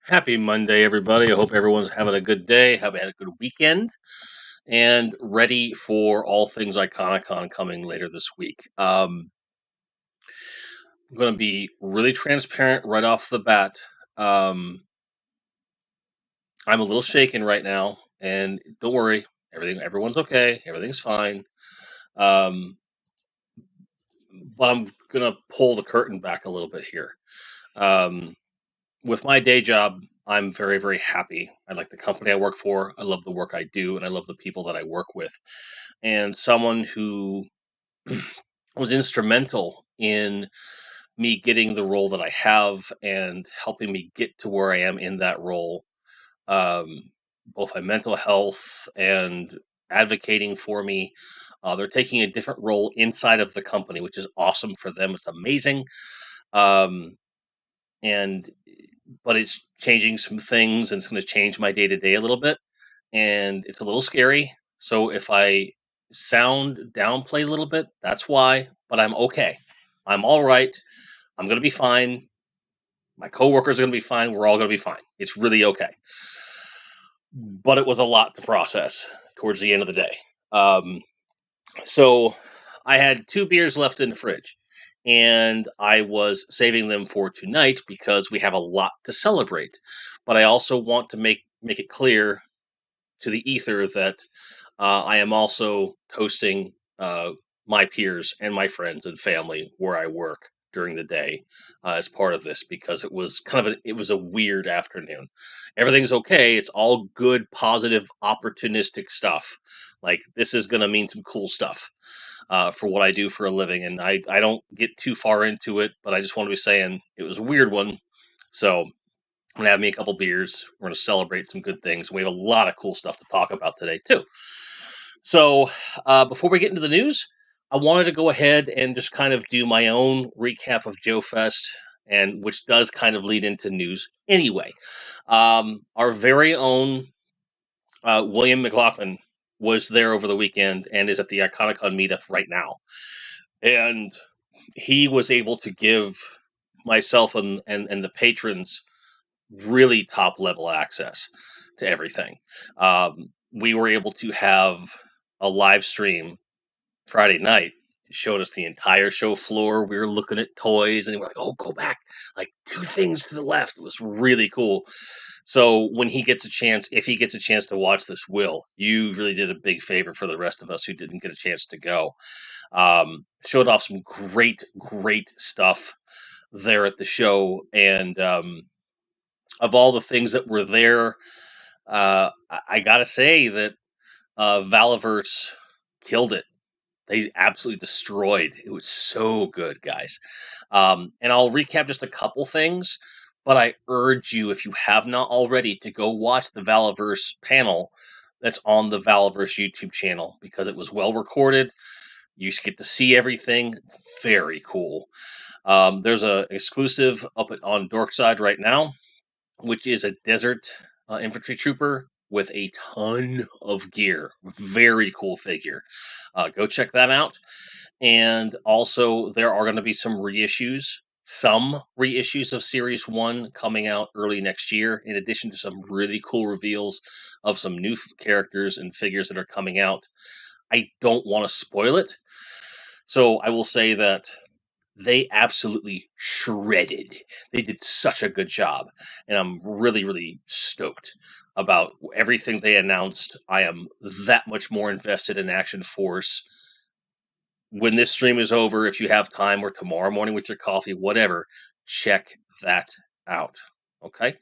Happy Monday, everybody. I hope everyone's having a good day, having a good weekend, and ready for all things Iconicon coming later this week. I'm going to be really transparent right off the bat. Um, I'm a little shaken right now, and don't worry, everyone's okay, everything's fine. Um, but I'm going to pull the curtain back a little bit here. Um, with my day job, I'm very, very happy. I like the company I work for. I love the work I do, and I love the people that I work with. And someone who was instrumental in me getting the role that I have and helping me get to where I am in that role, um, both my mental health and advocating for me. They're taking a different role inside of the company, which is awesome for them. It's amazing. Um, and but it's changing some things and it's going to change my day to day a little bit. And it's a little scary. So if I sound downplayed a little bit, that's why, but I'm okay. I'm all right. I'm going to be fine. My coworkers are going to be fine. We're all going to be fine. It's really okay. But it was a lot to process towards the end of the day. So I had 2 beers left in the fridge and I was saving them for tonight because we have a lot to celebrate. But I also want to make it clear to the ether that I am also toasting my peers and my friends and family where I work during the day as part of this because it was it was a weird afternoon. Everything's okay. It's all good, positive, opportunistic stuff. Like this is going to mean some cool stuff for what I do for a living, and I don't get too far into it, but I just want to be saying it was a weird one. So I'm gonna have me a couple beers. We're gonna celebrate some good things. We have a lot of cool stuff to talk about today too. So, before we get into the news, I wanted to go ahead and just kind of do my own recap of Joefest, and which does kind of lead into news anyway. Our very own William McLaughlin was there over the weekend and is at the Iconicon meetup right now, and he was able to give myself and the patrons really top level access to everything. We were able to have a live stream Friday night. Showed us the entire show floor. We were looking at toys, and we were like, "Oh, go back like 2 things to the left." It was really cool. So when he gets a chance, if he gets a chance to watch this, Will, you really did a big favor for the rest of us who didn't get a chance to go. Showed off some great, great stuff there at the show, and of all the things that were there, I gotta say that Valaverse killed it. They absolutely destroyed. It was so good, guys. And I'll recap just a couple things, but I urge you, if you have not already, to go watch the Valaverse panel that's on the Valaverse YouTube channel because it was well recorded. You get to see everything. It's very cool. There's a exclusive on Dorkside right now, which is a desert infantry trooper with a ton of gear. Very cool figure. Go check that out. And also, there are going to be some reissues of Series 1 coming out early next year, in addition to some really cool reveals of some new characters and figures that are coming out. I don't want to spoil it, so I will say that they absolutely shredded. They did such a good job, and I'm really, really stoked about everything they announced. I am that much more invested in Action Force. When this stream is over, if you have time or tomorrow morning with your coffee, whatever, check that out. Okay?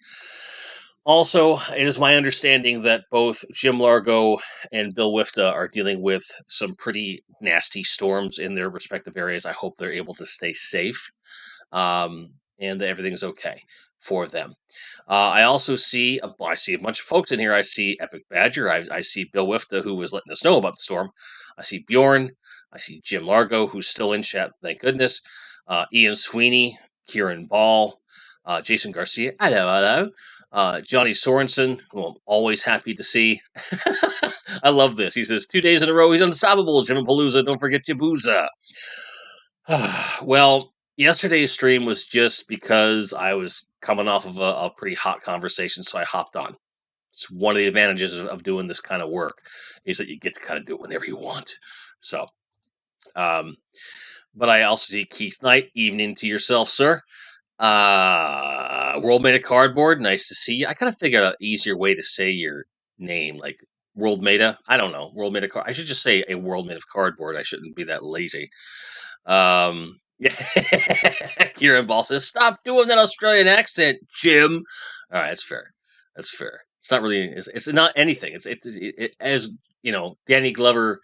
Also, it is my understanding that both Jim Largo and Bill Wifta are dealing with some pretty nasty storms in their respective areas. I hope they're able to stay safe and that everything's okay for them. I also see I see a bunch of folks in here. I see Epic Badger. I see Bill Wifta, who was letting us know about the storm. I see Bjorn. I see Jim Largo, who's still in chat. Thank goodness. Ian Sweeney, Kieran Ball, Jason Garcia. Hello. Johnny Sorensen, who I'm always happy to see. I love this. He says, 2 days in a row, he's unstoppable. Jim and Palooza, don't forget Jabuza. Well, Yesterday's stream was just because I was coming off of a pretty hot conversation, so I hopped on. It's one of the advantages of doing this kind of work is that you get to kind of do it whenever you want. So, um, but I also see Keith Knight. Evening to yourself, sir. World Made of Cardboard. Nice to see you. I kind of figured out an easier way to say your name, like World Made of. I don't know. World Made of Card. I should just say a World Made of Cardboard. I shouldn't be that lazy. Yeah. Kieran Ball says, "Stop doing that Australian accent, Jim." All right, that's fair. That's fair. It's not really. It's not anything. It as you know, Danny Glover,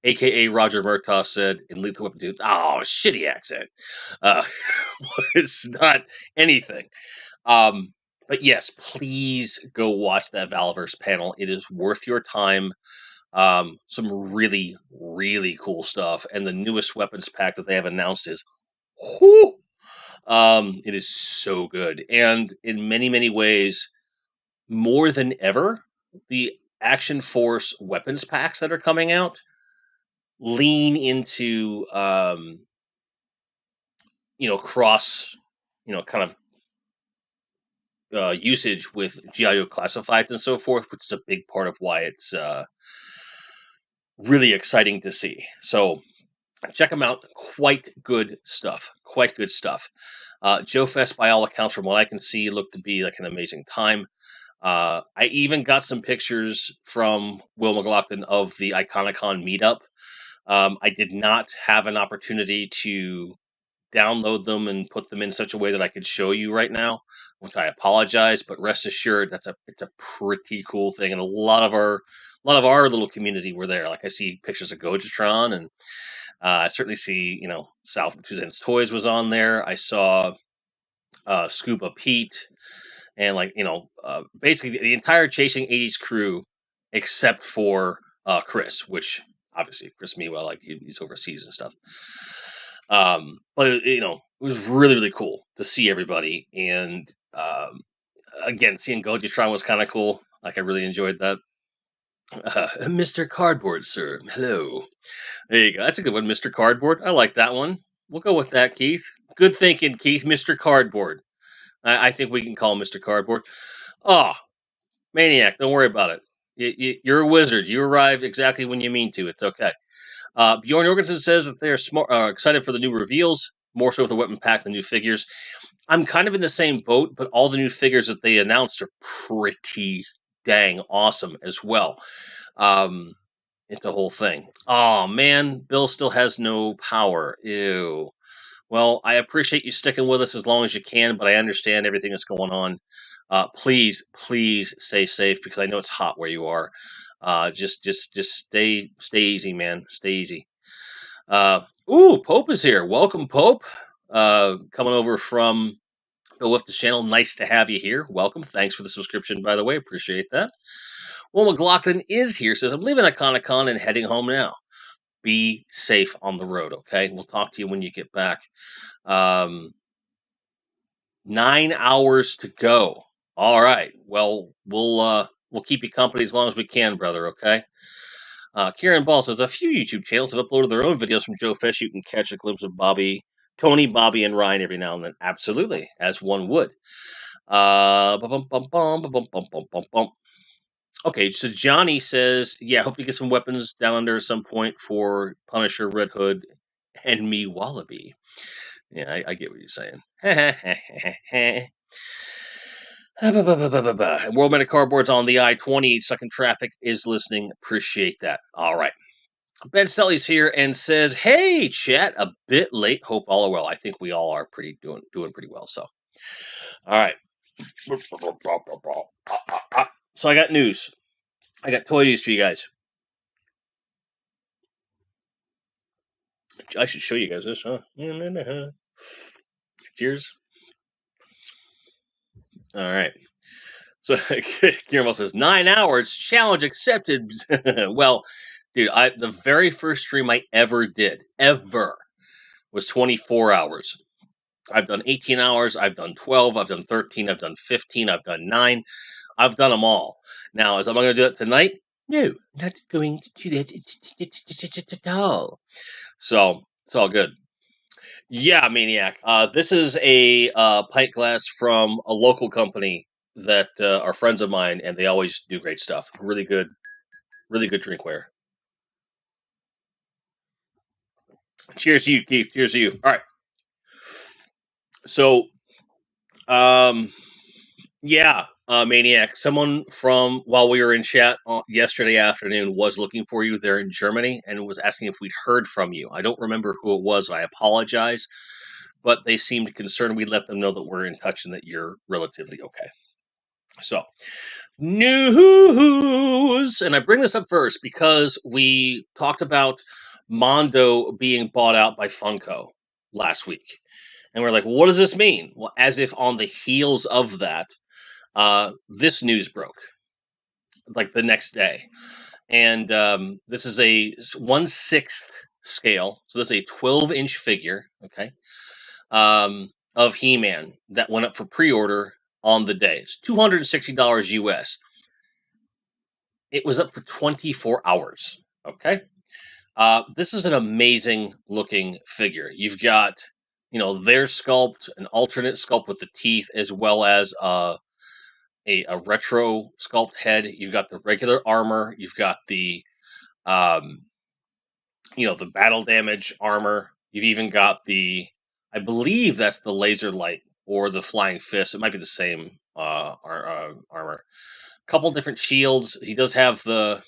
aka Roger Murtaugh, said in Lethal Weapon 2. Oh, shitty accent. Uh, it's not anything. But yes, please go watch that Valaverse panel. It is worth your time. Some really, really cool stuff. And the newest weapons pack that they have announced is, whoo, it is so good. And in many, many ways, more than ever, the Action Force weapons packs that are coming out lean into, cross, kind of usage with GIO classifieds and so forth, which is a big part of why it's really exciting to see. So check them out. Quite good stuff. Quite good stuff. Joefest, by all accounts, from what I can see, looked to be like an amazing time. I even got some pictures from Will McLaughlin of the Iconicon meetup. I did not have an opportunity to download them and put them in such a way that I could show you right now, which I apologize, but rest assured it's a pretty cool thing, and a lot of our little community were there. Like I see pictures of Gojatron, and I certainly see Sal from Two Cents Toys was on there. I saw Scuba Pete, and basically the entire Chasing 80s crew except for Chris, which obviously Chris Mewell, like he's overseas and stuff. But it was really, really cool to see everybody. And again, seeing Gojatron was kind of cool. Like I really enjoyed that. Mr. Cardboard, sir. Hello. There you go. That's a good one, Mr. Cardboard. I like that one. We'll go with that, Keith. Good thinking, Keith. Mr. Cardboard. I think we can call him Mr. Cardboard. Oh, Maniac, don't worry about it. You're a wizard. You arrived exactly when you mean to. It's okay. Bjorn Jorgensen says that they're excited for the new reveals, more so with the weapon pack than new figures. I'm kind of in the same boat, but all the new figures that they announced are pretty dang awesome as well. It's a whole thing. Oh man, Bill still has no power. Ew. Well, I appreciate you sticking with us as long as you can, but I understand everything that's going on. Please stay safe because I know it's hot where you are. Just stay easy, man. Stay easy. Pope is here. Welcome, Pope. Coming over from Bill Wifta's channel. Nice to have you here. Welcome. Thanks for the subscription, by the way. Appreciate that. Well, McLaughlin is here. Says, I'm leaving Iconicon and heading home now. Be safe on the road, okay? We'll talk to you when you get back. 9 hours to go. All right. Well, we'll keep you company as long as we can, brother, okay? Kieran Ball says, a few YouTube channels have uploaded their own videos from Joefest. You can catch a glimpse of Tony, Bobby, and Ryan every now and then. Absolutely, as one would. Okay, so Johnny says, yeah, hope to get some weapons down under at some point for Punisher, Red Hood, and me, Wallaby. Yeah, I get what you're saying. World Meta Cardboard's on the I-20. Second Traffic is listening. Appreciate that. All right. Ben Stelly's here and says, hey, chat, a bit late. Hope all are well. I think we all are doing pretty well. So, all right. So I got news. I got toy news for you guys. I should show you guys this, huh? Cheers. All right. So Guillermo says 9 hours, challenge accepted. Well, dude, the very first stream I ever did, was 24 hours. I've done 18 hours, I've done 12, I've done 13, I've done 15, I've done 9. I've done them all. Now, am I going to do it tonight? No, not going to do that at all. So, it's all good. Yeah, Maniac. This is a pint glass from a local company that are friends of mine, and they always do great stuff. Really good drinkware. Cheers to you, Keith. Cheers to you. All right. So, um, yeah, Maniac. Someone from while we were in chat yesterday afternoon was looking for you there in Germany and was asking if we'd heard from you. I don't remember who it was. I apologize, but they seemed concerned. We let them know that we're in touch and that you're relatively okay. So, news, and I bring this up first because we talked about Mondo being bought out by Funko last week, and we're like, well, what does this mean? Well, as if on the heels of that, this news broke like the next day, and this is a 1/6 scale, so this is a 12-inch figure, okay, of He-Man that went up for pre-order on the day. It's $260 US. It was up for 24 hours. Okay. This is an amazing looking figure. You've got, their sculpt, an alternate sculpt with the teeth, as well as a retro sculpt head. You've got the regular armor. You've got um, the battle damage armor. You've even got I believe that's the laser light or the flying fist. It might be the same armor. Couple different shields. He does have the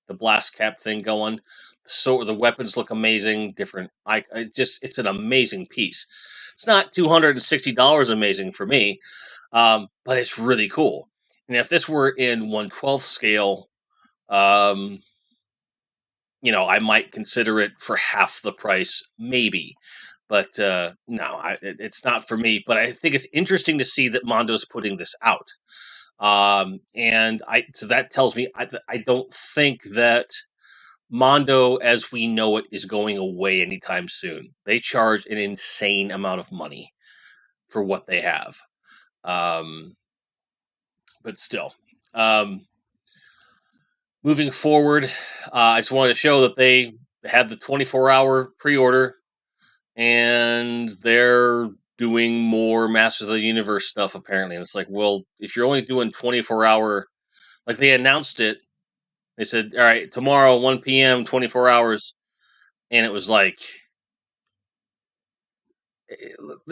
blast cap thing going. So the weapons look amazing. Different. It's an amazing piece. It's not $260 amazing for me, but it's really cool. And if this were in 1/12 scale, um, I might consider it for half the price, maybe. But no, it's not for me. But I think it's interesting to see that Mondo's putting this out. And so that tells me I don't think that Mondo, as we know it, is going away anytime soon. They charge an insane amount of money for what they have. Um, but still, um, moving forward, I just wanted to show that they had the 24-hour pre-order, and they're doing more Masters of the Universe stuff apparently. And it's like, well, if you're only doing 24-hour, like they announced it, they said, all right, tomorrow 1 p.m. 24 hours, and it was like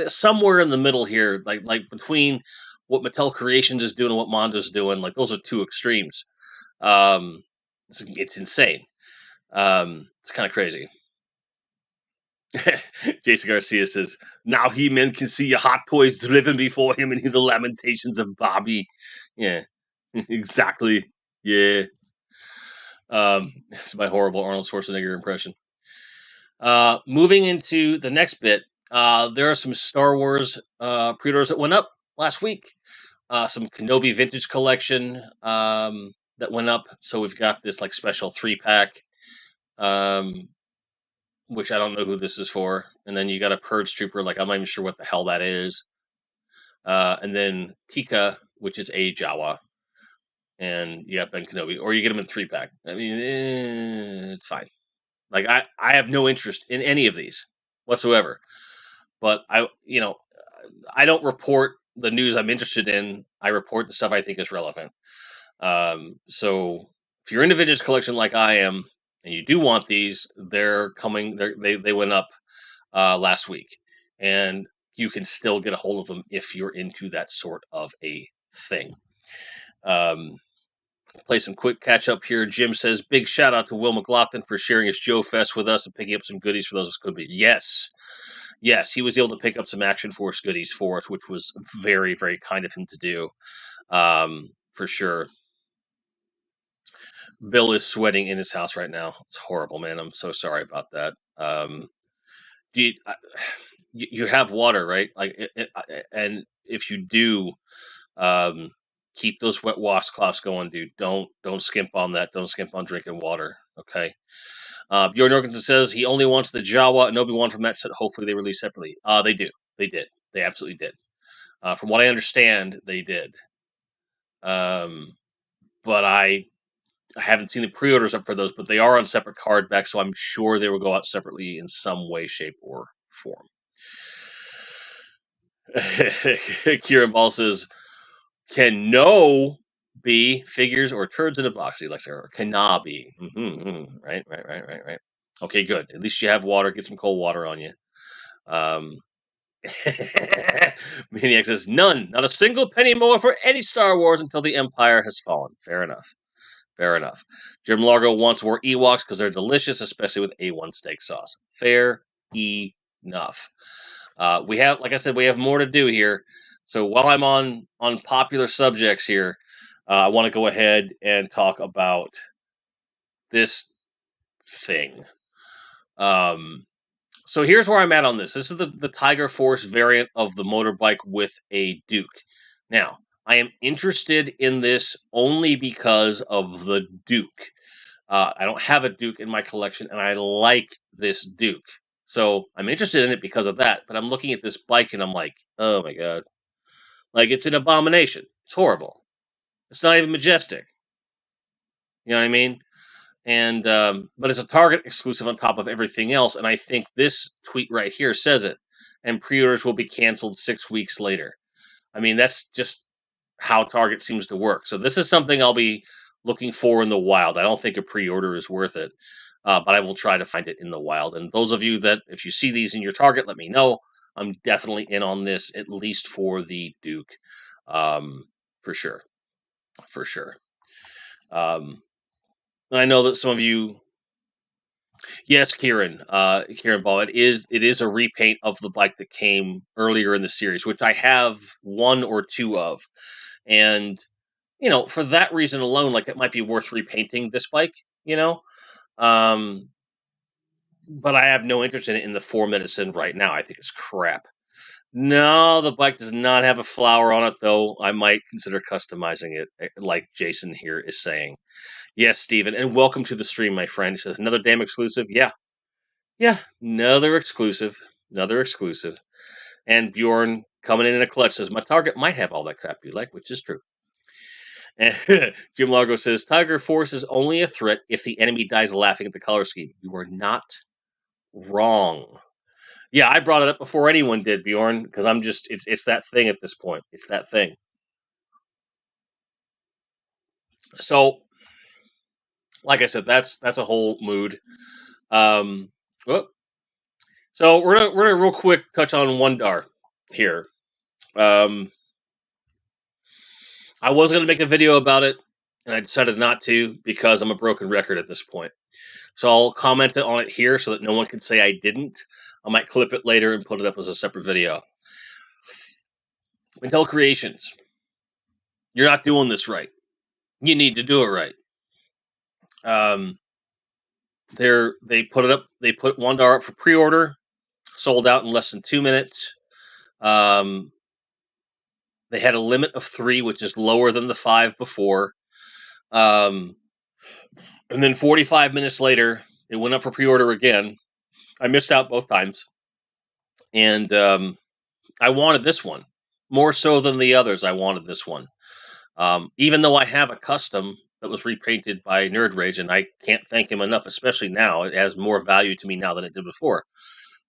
somewhere in the middle here, like between what Mattel Creations is doing and what Mondo's doing. Like those are two extremes. It's insane. It's kind of crazy. Jason Garcia says, "Now He-Man can see your hot toys driven before him and hear the lamentations of Bobby." Yeah, exactly. Yeah. It's my horrible Arnold Schwarzenegger impression. Moving into the next bit, there are some Star Wars pre-orders that went up last week. Some Kenobi Vintage Collection that went up. So we've got this like special 3-pack, which I don't know who this is for. And then you got a Purge Trooper, like I'm not even sure what the hell that is. And then Tika, which is a Jawa. And you got Ben Kenobi, or you get them in 3-pack. I mean, it's fine. Like I have no interest in any of these whatsoever. But I don't report the news I'm interested in. I report the stuff I think is relevant. So if you're into vintage collection like I am, and you do want these, they're coming. They went up last week, and you can still get a hold of them if you're into that sort of a thing. Play some quick catch up here. Jim says, big shout out to Will McLaughlin for sharing his Joefest with us and picking up some goodies for those who could be. Yes, he was able to pick up some Action Force goodies for us, which was very, very kind of him to do, for sure. Bill is sweating in his house right now. It's horrible, man. I'm so sorry about that. You have water, right? And if you do, keep those wet washcloths going, dude. Don't skimp on that. Don't skimp on drinking water. Okay. Bjorn Jorgensen says he only wants the Jawa and Obi-Wan from that set. Hopefully they release separately. They do. They did. They absolutely did. From what I understand, they did. But I haven't seen the pre-orders up for those, but they are on separate card backs, so I'm sure they will go out separately in some way, shape, or form. Kieran Ball says, can no be figures or turds in a box, Alexa, or cannot be. Right. Okay, good. At least you have water. Get some cold water on you. Maniac says, none. Not a single penny more for any Star Wars until the Empire has fallen. Fair enough. Fair enough. Jim Largo wants more Ewoks because they're delicious, especially with A1 steak sauce. Fair enough. We have, like I said, we have more to do here. So while I'm on popular subjects here, I want to go ahead and talk about this thing. So here's where I'm at on this. This is the Tiger Force variant of the motorbike with a Duke. Now, I am interested in this only because of the Duke. I don't have a Duke in my collection, and I like this Duke. So I'm interested in it because of that, but I'm looking at this bike and I'm like, oh my god. Like, it's an abomination. It's horrible. It's not even majestic. You know what I mean? And but it's a Target exclusive on top of everything else, and I think this tweet right here says it. And pre-orders will be canceled 6 weeks later. I mean, that's just how Target seems to work. So this is something I'll be looking for in the wild. I don't think a pre-order is worth it, but I will try to find it in the wild. And those of you that, if you see these in your Target, let me know. I'm definitely in on this, at least for the Duke, for sure, for sure. I know that some of you, yes, Kieran Ball, it is a repaint of the bike that came earlier in the series, which I have one or two of, and for that reason alone, like, it might be worth repainting this bike, but I have no interest in it in the form that it's in right now. I think it's crap. No, the bike does not have a flower on it, though. I might consider customizing it, like Jason here is saying. Yes, Steven, and welcome to the stream, my friend. He says, another damn exclusive? Yeah, another exclusive. Another exclusive. And Bjorn, coming in a clutch, says, my Target might have all that crap you like, which is true. And Jim Largo says, Tiger Force is only a threat if the enemy dies laughing at the color scheme. You are not wrong. Yeah, I brought it up before anyone did, Bjorn, because I'm just, it's that thing at this point. It's that thing. So, like I said, that's a whole mood. So we're gonna real quick touch on Wondar here. I was gonna make a video about it, and I decided not to because I'm a broken record at this point. So I'll comment on it here so that no one can say I didn't. I might clip it later and put it up as a separate video. Intel Creations, you're not doing this right. You need to do it right. They put it up. They put Wondar up for pre-order, sold out in less than 2 minutes. They had a limit of 3, which is lower than the 5 before. And then 45 minutes later, it went up for pre-order again. I missed out both times. And I wanted this one. More so than the others, I wanted this one. Even though I have a custom that was repainted by Nerd Rage, and I can't thank him enough, especially now. It has more value to me now than it did before.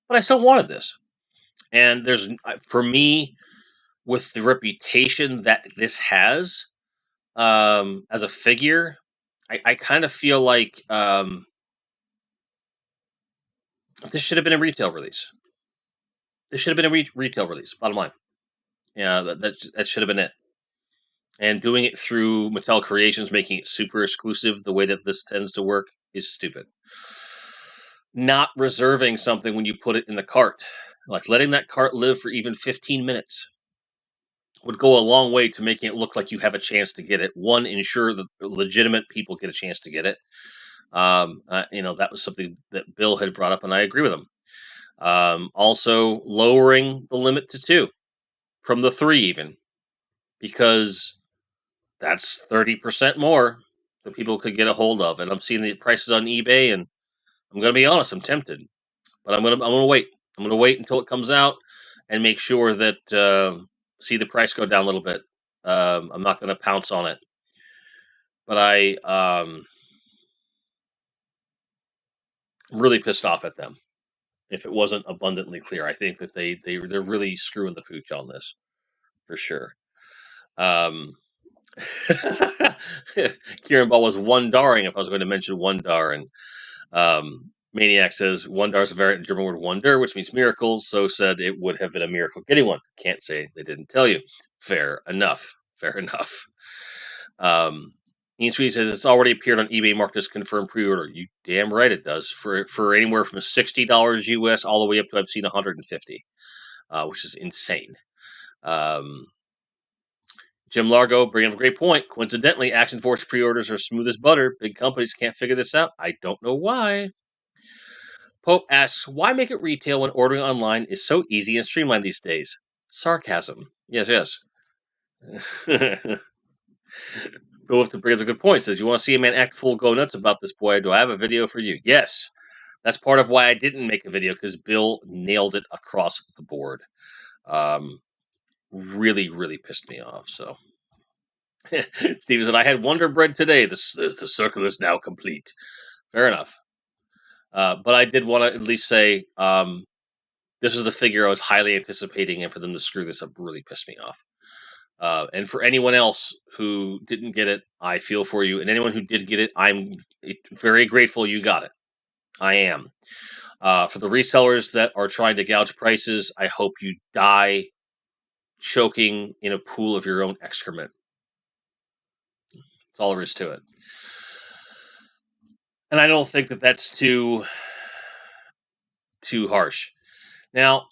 But I still wanted this. And there's, for me, with the reputation that this has as a figure, I kind of feel like this should have been a retail release. This should have been a retail release, bottom line. Yeah, that should have been it. And doing it through Mattel Creations, making it super exclusive the way that this tends to work, is stupid. Not reserving something when you put it in the cart, like letting that cart live for even 15 minutes, would go a long way to making it look like you have a chance to get it. One, ensure that legitimate people get a chance to get it. That was something that Bill had brought up, and I agree with him. Also, lowering the limit to 2 from the 3 even, because that's 30% more that people could get a hold of. And I'm seeing the prices on eBay, and I'm going to be honest, I'm tempted, but I'm going to wait. I'm going to wait until it comes out and make sure that see the price go down a little bit. I'm not going to pounce on it, but I'm really pissed off at them. if it wasn't abundantly clear. I think that they're really screwing the pooch on this for sure. Kieran Ball was wondering if I was going to mention wonder, and Maniac says wonder is a variant of German word wonder, which means miracles. So said it would have been a miracle getting one. Can't say they didn't tell you. Fair enough. Fair enough. Ian Sweet says it's already appeared on eBay marked as confirmed pre-order. You damn right it does. For anywhere from $60 US all the way up to I've seen $150, which is insane. Jim Largo bringing up a great point. Coincidentally, Action Force pre-orders are smooth as butter. Big companies can't figure this out. I don't know why. Pope asks, why make it retail when ordering online is so easy and streamlined these days? Sarcasm. Yes, yes. Bill with the brings a good point. Says, you want to see a man act full go nuts about this boy? Do I have a video for you? Yes. That's part of why I didn't make a video, because Bill nailed it across the board. Really, really pissed me off. So, Steve said, I had Wonder Bread today. The circle is now complete. Fair enough. But I did want to at least say this is the figure I was highly anticipating, and for them to screw this up really pissed me off. And for anyone else who didn't get it, I feel for you. And anyone who did get it, I'm very grateful you got it. I am. For the resellers that are trying to gouge prices, I hope you die choking in a pool of your own excrement. That's all there is to it. And I don't think that that's too harsh. Now,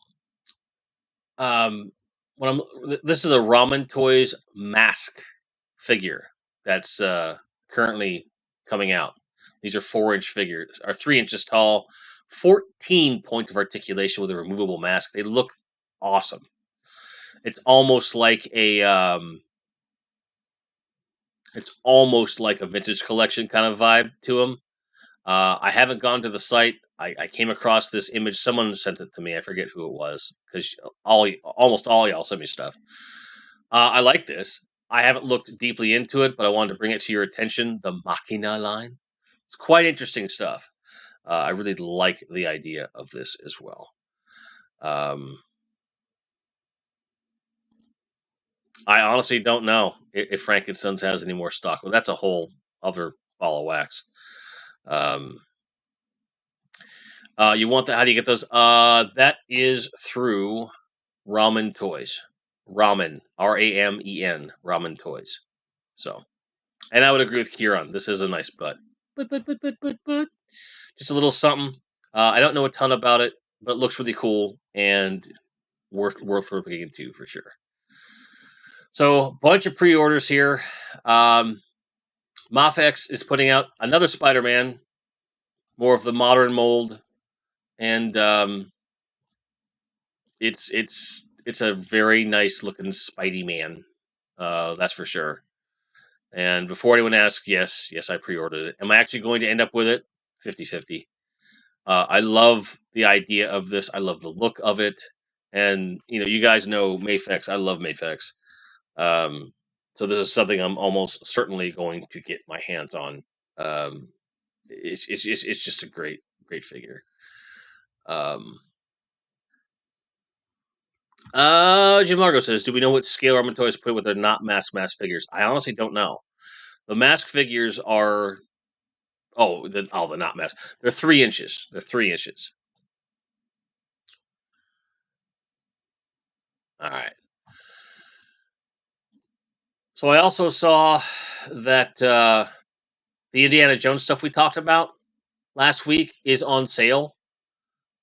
this is a Ramen Toys mask figure that's currently coming out. These are 4-inch figures, are 3 inches tall, 14 points of articulation with a removable mask. They look awesome. It's almost like a vintage collection kind of vibe to them. I haven't gone to the site. I came across this image. Someone sent it to me. I forget who it was, because almost all y'all sent me stuff. I like this. I haven't looked deeply into it, but I wanted to bring it to your attention. The Machina line. It's quite interesting stuff. I really like the idea of this as well. I honestly don't know if Frankenstein's has any more stock. Well, that's a whole other ball of wax. You want that? How do you get those? That is through Ramen Toys. Ramen, Ramen, Ramen Toys. So, and I would agree with Kieran. This is a nice butt. But. Just a little something. I don't know a ton about it, but it looks really cool and worth looking into for sure. So, bunch of pre-orders here. Mafex is putting out another Spider-Man, more of the modern mold, and it's a very nice looking Spidey Man, that's for sure. And before anyone asks, yes, I pre-ordered it. Am I actually going to end up with it? 50-50. I love the idea of this. I love the look of it, and you guys know Mafex. I love Mafex. So this is something I'm almost certainly going to get my hands on. It's just a great figure. Jim Largo says, do we know what scale Ramen Toys put with their not mask figures? I honestly don't know. The mask figures are the not mask. They're 3 inches. They're 3 inches. All right. So I also saw that the Indiana Jones stuff we talked about last week is on sale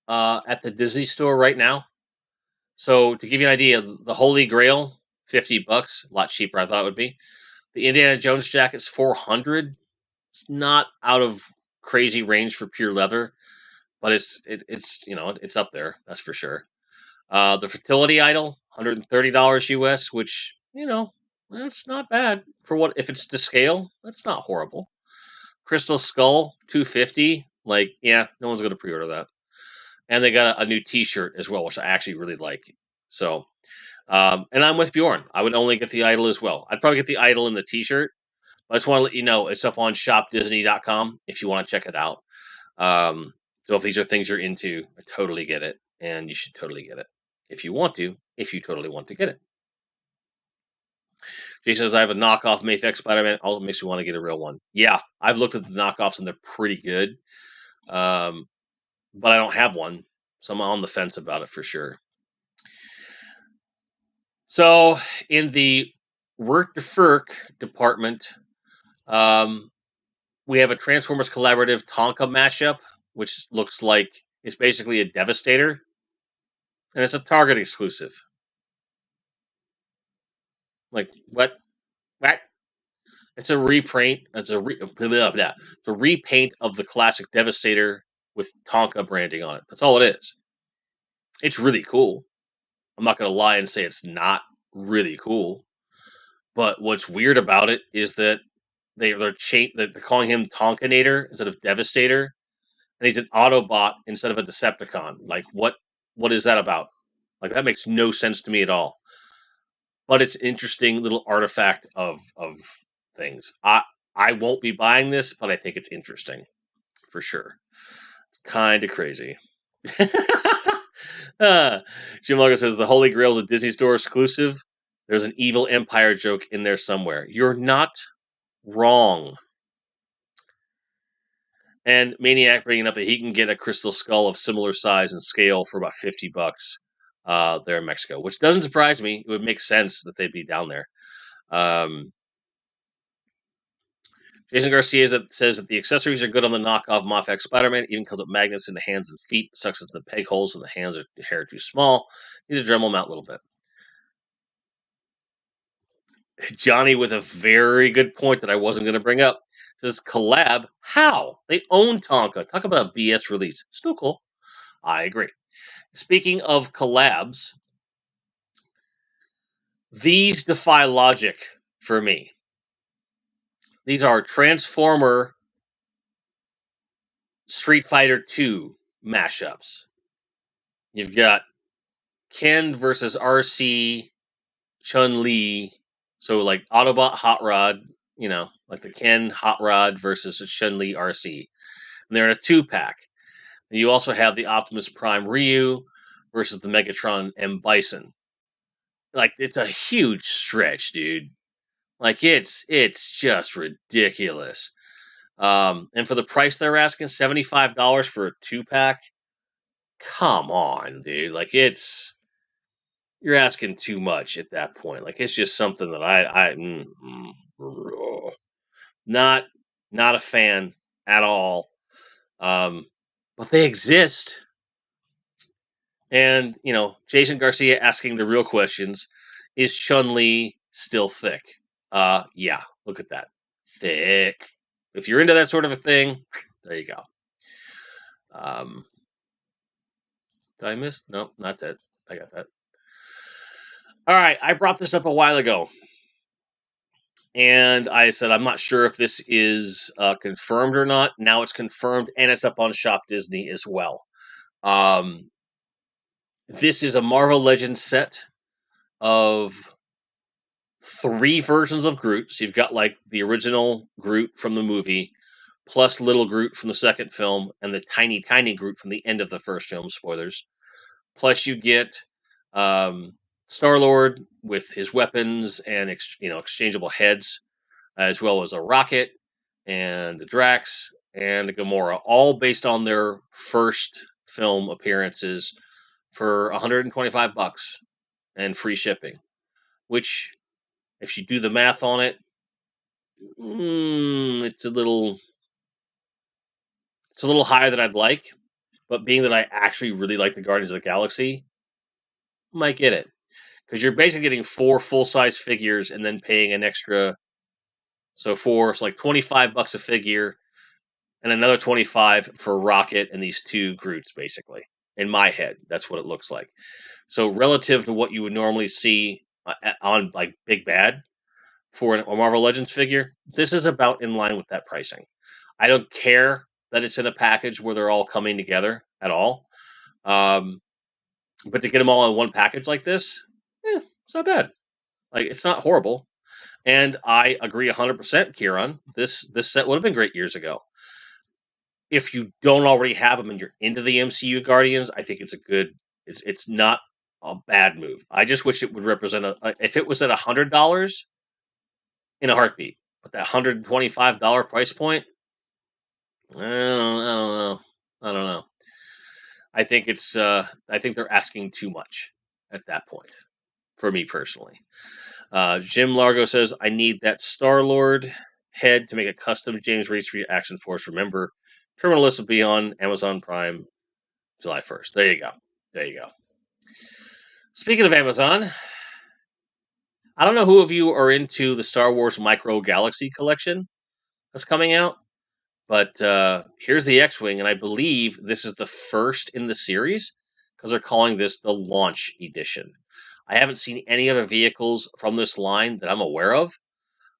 at the Disney store right now. So to give you an idea, the Holy Grail, $50, a lot cheaper I thought it would be. The Indiana Jones jacket's $400. It's not out of crazy range for pure leather, but it's up there, that's for sure. The Fertility Idol, $130 US, which that's not bad for what if it's to scale. That's not horrible. Crystal Skull, $250. No one's going to pre-order that. And they got a new T-shirt as well, which I actually really like. So, and I'm with Bjorn. I would only get the Idol as well. I'd probably get the Idol and the T-shirt. But I just want to let you know it's up on shopdisney.com if you want to check it out. So if these are things you're into, I totally get it, and you should totally get it. If you totally want to get it. Jason says, I have a knockoff Mayfix Spider-Man. Also makes me want to get a real one. Yeah, I've looked at the knockoffs, and they're pretty good. But I don't have one, so I'm on the fence about it for sure. So in the Work to Furk department, we have a Transformers Collaborative Tonka mashup, which looks like it's basically a Devastator, and it's a Target exclusive. Like what? What? It's a repaint. It's a It's a repaint of the classic Devastator with Tonka branding on it. That's all it is. It's really cool. I'm not going to lie and say it's not really cool. But what's weird about it is that they're calling him Tonkanator instead of Devastator, and he's an Autobot instead of a Decepticon. Like what is that about? Like that makes no sense to me at all. But it's an interesting little artifact of things. I won't be buying this, but I think it's interesting for sure. It's kind of crazy. Jim Logan says the Holy Grail is a Disney Store exclusive. There's an evil Empire joke in there somewhere. You're not wrong. And Maniac bringing up that he can get a crystal skull of similar size and scale for about $50 there in Mexico, which doesn't surprise me. It would make sense that they'd be down there. Jason Garcia says that the accessories are good on the knockoff Mafex Spider-Man, even comes with magnets in the hands and feet, sucks at the peg holes so the hands are hair too small. Need to drum them out a little bit. Johnny with a very good point that I wasn't going to bring up. Says collab. How? They own Tonka. Talk about a BS release. Still cool. I agree. Speaking of collabs, these defy logic for me. These are Transformer Street Fighter 2 mashups. You've got Ken versus RC Chun-Li. So like Autobot Hot Rod, like the Ken Hot Rod versus Chun-Li RC. And they're in a 2-pack. And you also have the Optimus Prime Ryu versus the Megatron M. Bison. Like, it's a huge stretch, dude. Like, it's just ridiculous. And for the price they're asking, $75 for a 2-pack, come on, dude. Like, you're asking too much at that point. Like, it's just something that not a fan at all. But they exist. And, Jason Garcia asking the real questions. Is Chun-Li still thick? Yeah, look at that. Thick. If you're into that sort of a thing, there you go. Did I miss? No, that's it. I got that. All right, I brought this up a while ago. And I said, I'm not sure if this is confirmed or not. Now it's confirmed, and it's up on Shop Disney as well. This is a Marvel Legends set of 3 versions of Groot. So you've got like the original Groot from the movie, plus little Groot from the second film, and the tiny, tiny Groot from the end of the first film. Spoilers. Plus you get Star-Lord with his weapons and exchangeable heads, as well as a Rocket and a Drax and a Gamora, all based on their first film appearances for $125 and free shipping. Which, if you do the math on it, it's a little higher than I'd like. But being that I actually really like the Guardians of the Galaxy, I might get it. Because you're basically getting 4 full-size figures and then paying an extra. So it's like $25 a figure, and another $25 for Rocket and these 2 Groots, basically. In my head, that's what it looks like. So relative to what you would normally see on like Big Bad for a Marvel Legends figure, this is about in line with that pricing. I don't care that it's in a package where they're all coming together at all. But to get them all in one package like this, it's not bad. Like, it's not horrible. And I agree 100%, Kieran. This set would have been great years ago. if you don't already have them and you're into the MCU Guardians, I think it's not a bad move. I just wish it would represent if it was at $100 in a heartbeat, but that $125 price point, I don't know. I think I think they're asking too much at that point for me personally. Jim Largo says, I need that Star-Lord head to make a custom James Reese Action Force. Remember, Terminal List will be on Amazon Prime July 1st. There you go. There you go. Speaking of Amazon, I don't know who of you are into the Star Wars Micro Galaxy collection that's coming out, but here's the X-Wing, and I believe this is the first in the series because they're calling this the Launch Edition. I haven't seen any other vehicles from this line that I'm aware of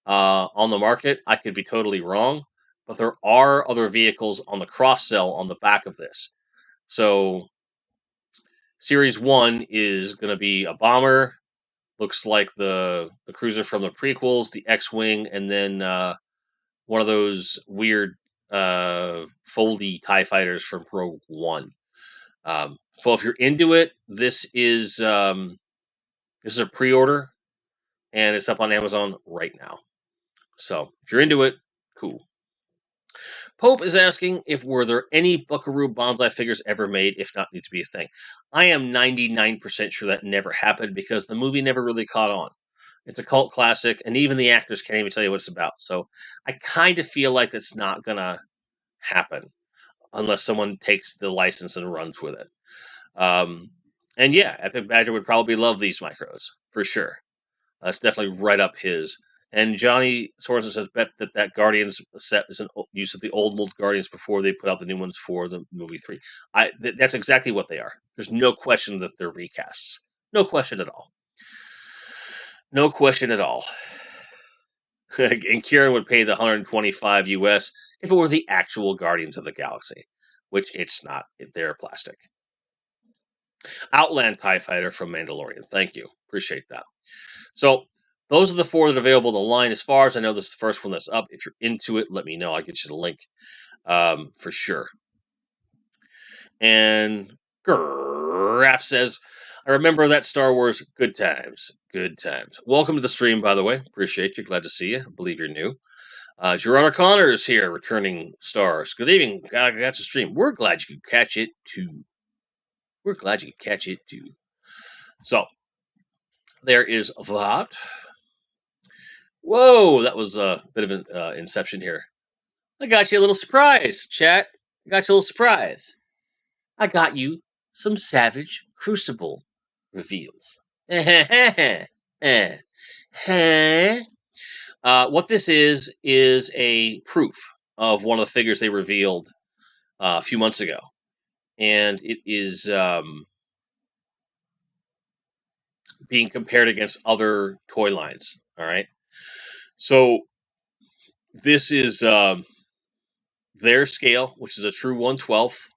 on the market. I could be totally wrong, but there are other vehicles on the cross-sell on the back of this. So Series 1 is going to be a bomber, looks like the cruiser from the prequels, the X-Wing, and then one of those weird foldy TIE fighters from Rogue One. So if you're into it, this is a pre-order, and it's up on Amazon right now. So if you're into it, cool. Pope is asking if were there any Buckaroo Banzai figures ever made, if not, needs to be a thing. I am 99% sure that never happened because the movie never really caught on. It's a cult classic, and even the actors can't even tell you what it's about. So I kind of feel like that's not going to happen unless someone takes the license and runs with it. And yeah, Epic Badger would probably love these micros, for sure. That's definitely right up his. And Johnny Sorensen says, bet that Guardians set is an use of the old mold Guardians before they put out the new ones for the movie 3. That's exactly what they are. There's no question that they're recasts. No question at all. No question at all. And Kieran would pay the $125 US if it were the actual Guardians of the Galaxy, which it's not. They're plastic. Outland TIE Fighter from Mandalorian. Thank you. Appreciate that. So those are the 4 that are available in the line. As far as I know, this is the first one that's up. If you're into it, let me know. I'll get you the link for sure. And Graf says, I remember that Star Wars. Good times. Good times. Welcome to the stream, by the way. Appreciate you. Glad to see you. I believe you're new. Gerard O'Connor is here, returning stars. Good evening. Got to stream. We're glad you could catch it, too. We're glad you could catch it, too. So, there is that. Whoa, that was a bit of an inception here. I got you a little surprise, chat. I got you a little surprise. I got you some Savage Crucible reveals. What this is a proof of one of the figures they revealed a few months ago. And it is being compared against other toy lines. All right. So this is their scale, which is a true 1/12,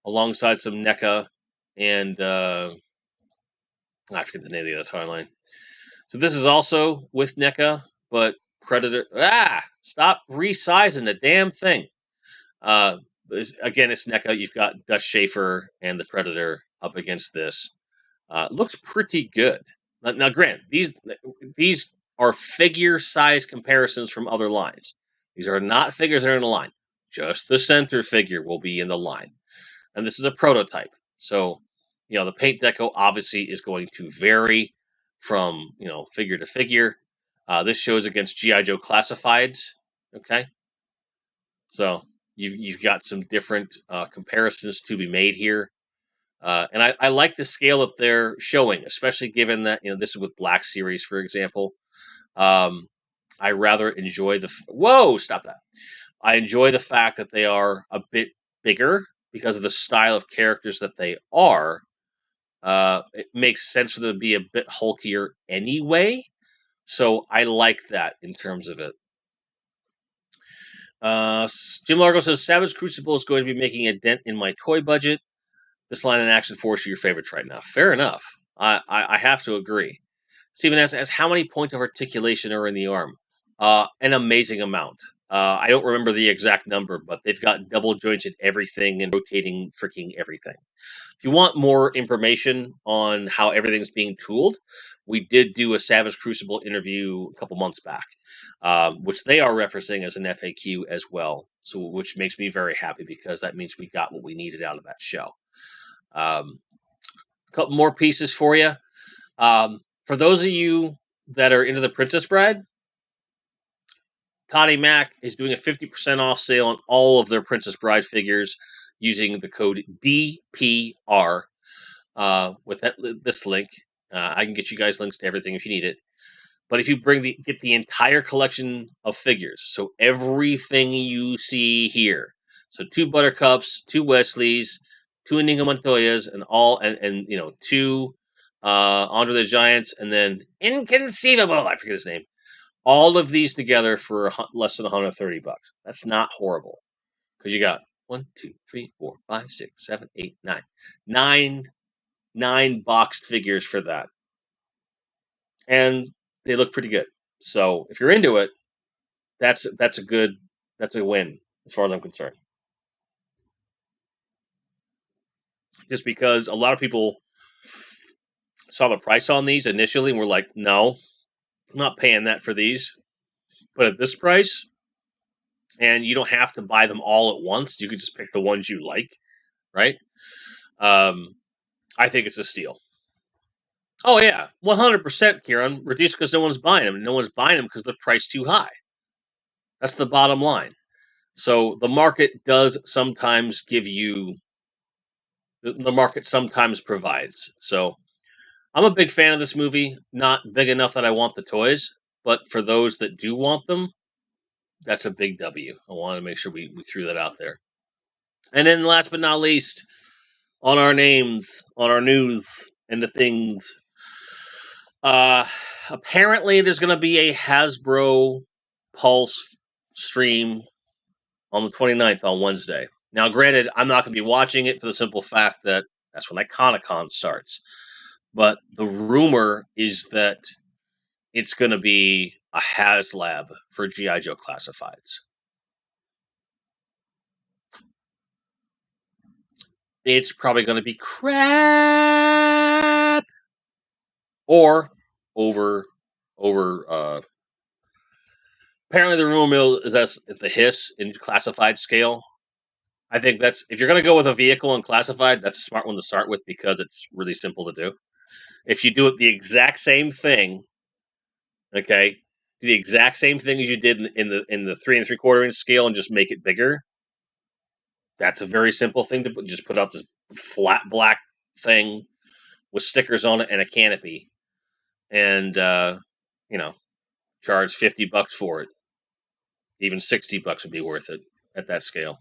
alongside some NECA and I forget the name of the other toy line. So this is also with NECA, but Predator. Stop resizing the damn thing. Again, it's NECA. You've got Dust Schaefer and the Predator up against this. Looks pretty good. Now, granted, these are figure size comparisons from other lines. These are not figures that are in the line. Just the center figure will be in the line. And this is a prototype. So, the paint deco obviously is going to vary from, figure to figure. This shows against G.I. Joe Classifieds. Okay. So you've got some different comparisons to be made here. And I like the scale that they're showing, especially given that, this is with Black Series, for example. I rather enjoy whoa, stop that. I enjoy the fact that they are a bit bigger because of the style of characters that they are. It makes sense for them to be a bit hulkier anyway. So I like that in terms of it. Jim Largo says, Savage Crucible is going to be making a dent in my toy budget. This line in Action Force are your favorites right now. Fair enough. I have to agree. Stephen asks, how many points of articulation are in the arm? An amazing amount. I don't remember the exact number, but they've got double jointed everything and rotating freaking everything. If you want more information on how everything's being tooled, we did do a Savage Crucible interview a couple months back, which they are referencing as an FAQ as well. So, which makes me very happy because that means we got what we needed out of that show. A couple more pieces for you. For those of you that are into the Princess Bride, Toddy Mac is doing a 50% off sale on all of their Princess Bride figures using the code DPR with this link. I can get you guys links to everything if you need it. But if you get the entire collection of figures, so everything you see here, so 2 Buttercups, 2 Wesleys, 2 Inigo Montoyas, and 2 Andre the Giants, and then Inconceivable, I forget his name. All of these together for less than $130. That's not horrible. Because you got 1, 2, 3, 4, 5, 6, 7, 8, 9. 9 boxed figures for that. And they look pretty good. So if you're into it, that's a win as far as I'm concerned. Just because a lot of people saw the price on these initially and were like, no, I'm not paying that for these. But at this price, and you don't have to buy them all at once. You could just pick the ones you like, right? I think it's a steal. Oh yeah, 100%, Kieran. Reduce because no one's buying them. No one's buying them because the price too high. That's the bottom line. So the market does sometimes give you. The market sometimes provides. So I'm a big fan of this movie. Not big enough that I want the toys, but for those that do want them, that's a big W. I want to make sure we threw that out there. And then last but not least, on our names, on our news, and the things. Apparently there's going to be a Hasbro Pulse stream on the 29th on Wednesday. Now, granted, I'm not going to be watching it for the simple fact that that's when Iconicon starts. But the rumor is that it's going to be a HasLab for G.I. Joe Classifieds. It's probably going to be crap or over. Apparently, the rumor mill is that's the hiss in classified scale. I think that's if you're going to go with a vehicle in classified, that's a smart one to start with because it's really simple to do. If you do it the exact same thing, okay, do the exact same thing as you did in the 3 3/4 inch scale and just make it bigger. That's a very simple thing to just put out this flat black thing with stickers on it and a canopy, and charge $50 for it. Even $60 would be worth it at that scale.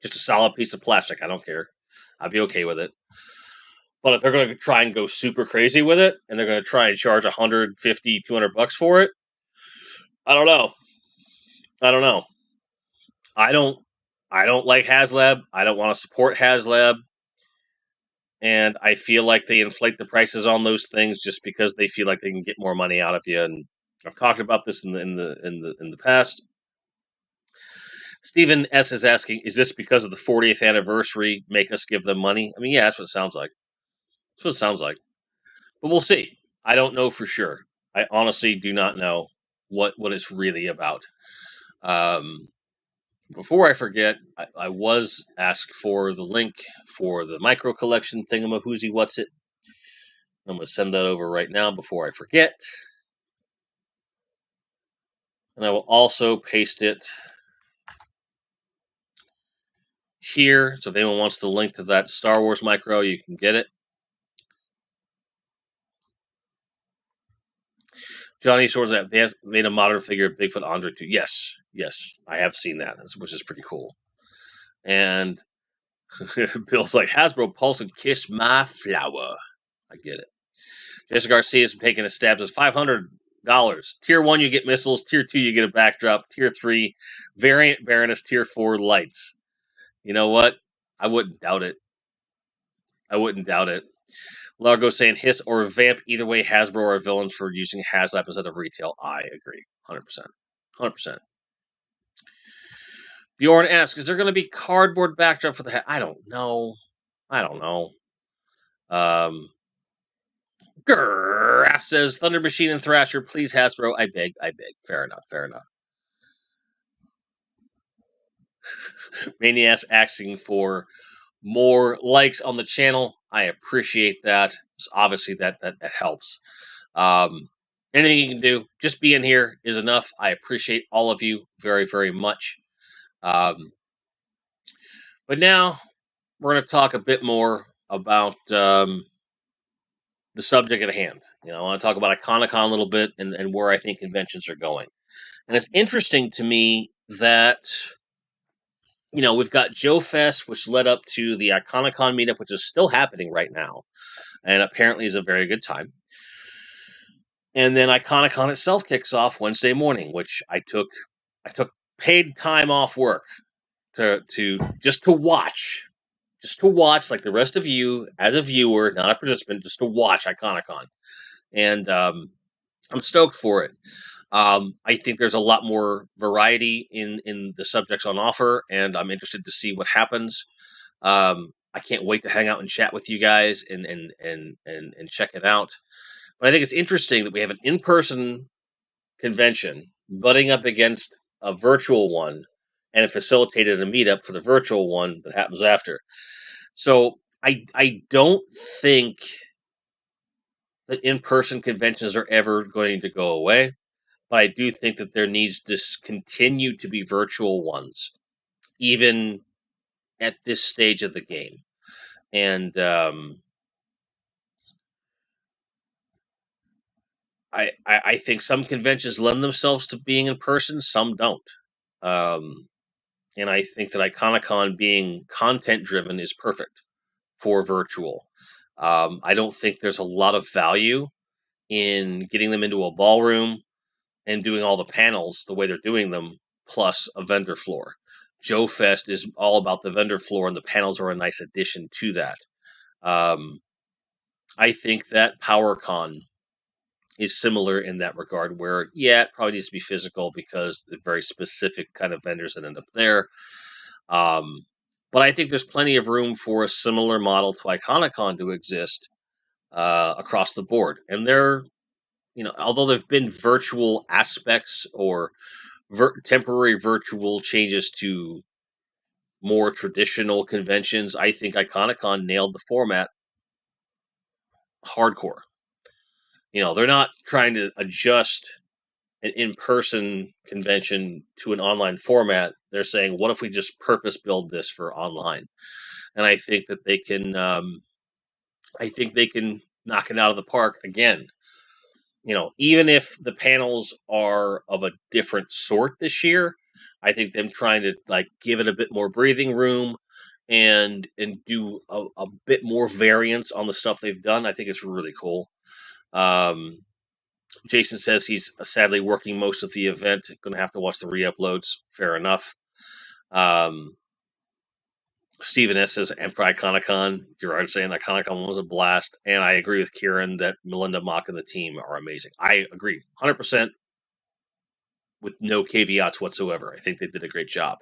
Just a solid piece of plastic. I don't care. I'd be okay with it. But if they're going to try and go super crazy with it, and they're going to try and charge $150, $200 for it, I don't know. I don't like HasLab. I don't want to support HasLab. And I feel like they inflate the prices on those things just because they feel like they can get more money out of you. And I've talked about this in the past. Stephen S. is asking, is this because of the 40th anniversary make us give them money? I mean, yeah, that's what it sounds like. That's what it sounds like. But we'll see. I don't know for sure. I honestly do not know what it's really about. Before I forget, I was asked for the link for the micro collection thingamahoozy what's it. I'm going to send that over right now before I forget. And I will also paste it here. So if anyone wants the link to that Star Wars micro, you can get it. Johnny Shores, they have made a modern figure of Bigfoot Andre too. Yes, I have seen that, which is pretty cool. And Bill's like, Hasbro Pulse and Kiss My Flower. I get it. Jessica Garcia is taking a stab. It's $500. Tier 1, you get missiles. Tier 2, you get a backdrop. Tier 3, variant Baroness. Tier 4, lights. You know what? I wouldn't doubt it. Largo saying hiss or vamp. Either way, Hasbro are villains for using HasLab instead of retail. I agree. 100%. Bjorn asks, is there going to be cardboard backdrop for the hat? I don't know. Graph says, Thunder Machine and Thrasher, please Hasbro. I beg. Fair enough. Maniacs asking for more likes on the channel. I appreciate that. So obviously, that helps. Anything you can do, just being here is enough. I appreciate all of you very, very much. But now we're going to talk a bit more about the subject at hand. I want to talk about Iconicon a little bit and where I think conventions are going. And it's interesting to me that we've got Joefest, which led up to the Iconicon meetup, which is still happening right now, and apparently is a very good time. And then Iconicon itself kicks off Wednesday morning, which I took paid time off work to just to watch like the rest of you as a viewer, not a participant, just to watch Iconicon. And I'm stoked for it. I think there's a lot more variety in the subjects on offer, and I'm interested to see what happens. I can't wait to hang out and chat with you guys and check it out. But I think it's interesting that we have an in-person convention butting up against a virtual one, and it facilitated a meetup for the virtual one that happens after. So I don't think that in-person conventions are ever going to go away, but I do think that there needs to continue to be virtual ones, even at this stage of the game. And I think some conventions lend themselves to being in person, some don't. And I think that Iconicon being content driven is perfect for virtual. I don't think there's a lot of value in getting them into a ballroom and doing all the panels the way they're doing them, plus a vendor floor. Joefest is all about the vendor floor, and the panels are a nice addition to that. I think that PowerCon is similar in that regard, where, it probably needs to be physical because the very specific kind of vendors that end up there. But I think there's plenty of room for a similar model to Iconicon to exist across the board. And there, although there have been virtual aspects or temporary virtual changes to more traditional conventions, I think Iconicon nailed the format hardcore. They're not trying to adjust an in-person convention to an online format. They're saying, what if we just purpose build this for online? And I think that they can knock it out of the park again. Even if the panels are of a different sort this year, I think them trying to give it a bit more breathing room and do a bit more variance on the stuff they've done, I think it's really cool. Jason says he's sadly working most of the event. Going to have to watch the re-uploads. Fair enough. Stephen S. says, and for Iconicon, Gerard saying Iconicon was a blast. And I agree with Kieran that Melinda Mock and the team are amazing. I agree 100% with no caveats whatsoever. I think they did a great job.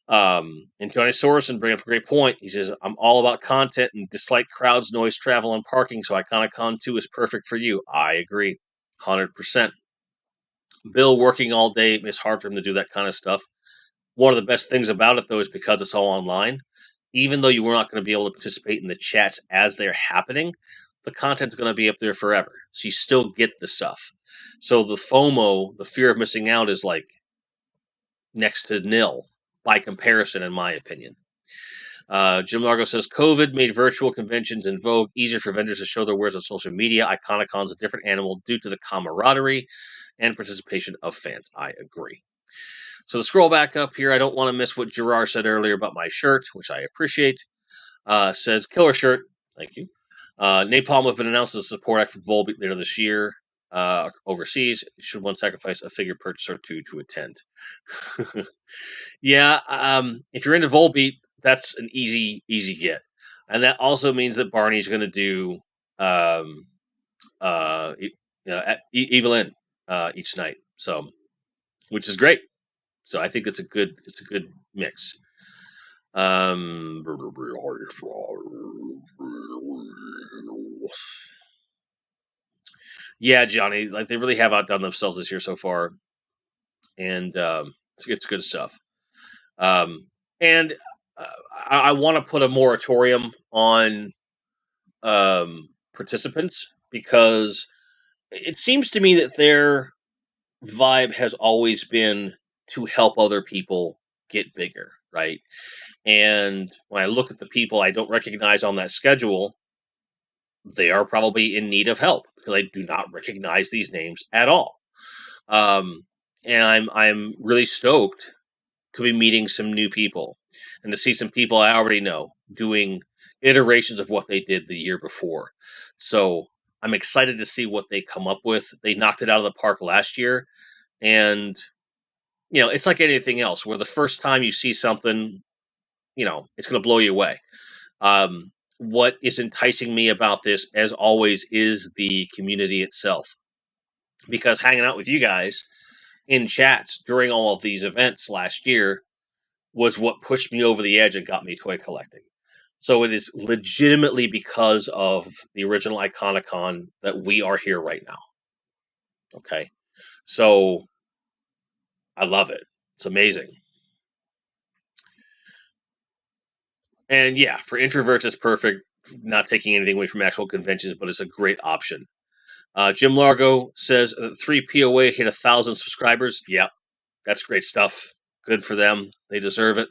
And Tony Sorensen bring up a great point. He says, I'm all about content and dislike crowds, noise, travel, and parking, so Iconicon 2 is perfect for you. I agree 100%. Bill working all day, it's hard for him to do that kind of stuff. One of the best things about it, though, is because it's all online. Even though you were not going to be able to participate in the chats as they're happening, the content's going to be up there forever. So you still get the stuff. So the FOMO, the fear of missing out, is next to nil by comparison, in my opinion. Jim Largo says, COVID made virtual conventions in vogue, easier for vendors to show their wares on social media. Iconicon's a different animal due to the camaraderie and participation of fans. I agree. So to scroll back up here, I don't want to miss what Gerard said earlier about my shirt, which I appreciate. Says, killer shirt. Thank you. Napalm have been announced as a support act for Volbeat later this year overseas. Should one sacrifice a figure purchase or two to attend? Yeah, if you're into Volbeat, that's an easy get. And that also means that Barney's going to do Evelyn each night. So, which is great. So I think it's a good mix. Yeah, Johnny, like they really have outdone themselves this year so far, and it's good stuff. And I want to put a moratorium on participants because it seems to me that their vibe has always been to help other people get bigger, right? And when I look at the people I don't recognize on that schedule, they are probably in need of help because I do not recognize these names at all. Um, and I'm really stoked to be meeting some new people and to see some people I already know doing iterations of what they did the year before. So I'm excited to see what they come up with. They knocked it out of the park last year, and it's like anything else, where the first time you see something, it's going to blow you away. What is enticing me about this, as always, is the community itself. Because hanging out with you guys in chats during all of these events last year was what pushed me over the edge and got me toy collecting. So it is legitimately because of the original Iconicon that we are here right now. Okay. So I love it. It's amazing. And yeah, for introverts, it's perfect. Not taking anything away from actual conventions, but it's a great option. Jim Largo says 3POA hit 1,000 subscribers. Yep, that's great stuff. Good for them. They deserve it.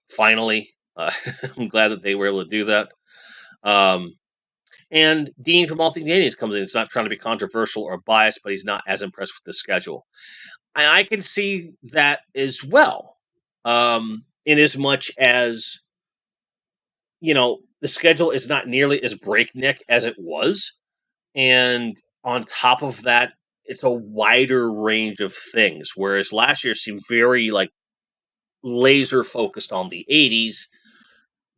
Finally, I'm glad that they were able to do that. And Dean from All Things Canadians comes in. It's not trying to be controversial or biased, but he's not as impressed with the schedule. And I can see that as well. In as much as, the schedule is not nearly as breakneck as it was. And on top of that, it's a wider range of things. Whereas last year seemed very like laser focused on the 80s.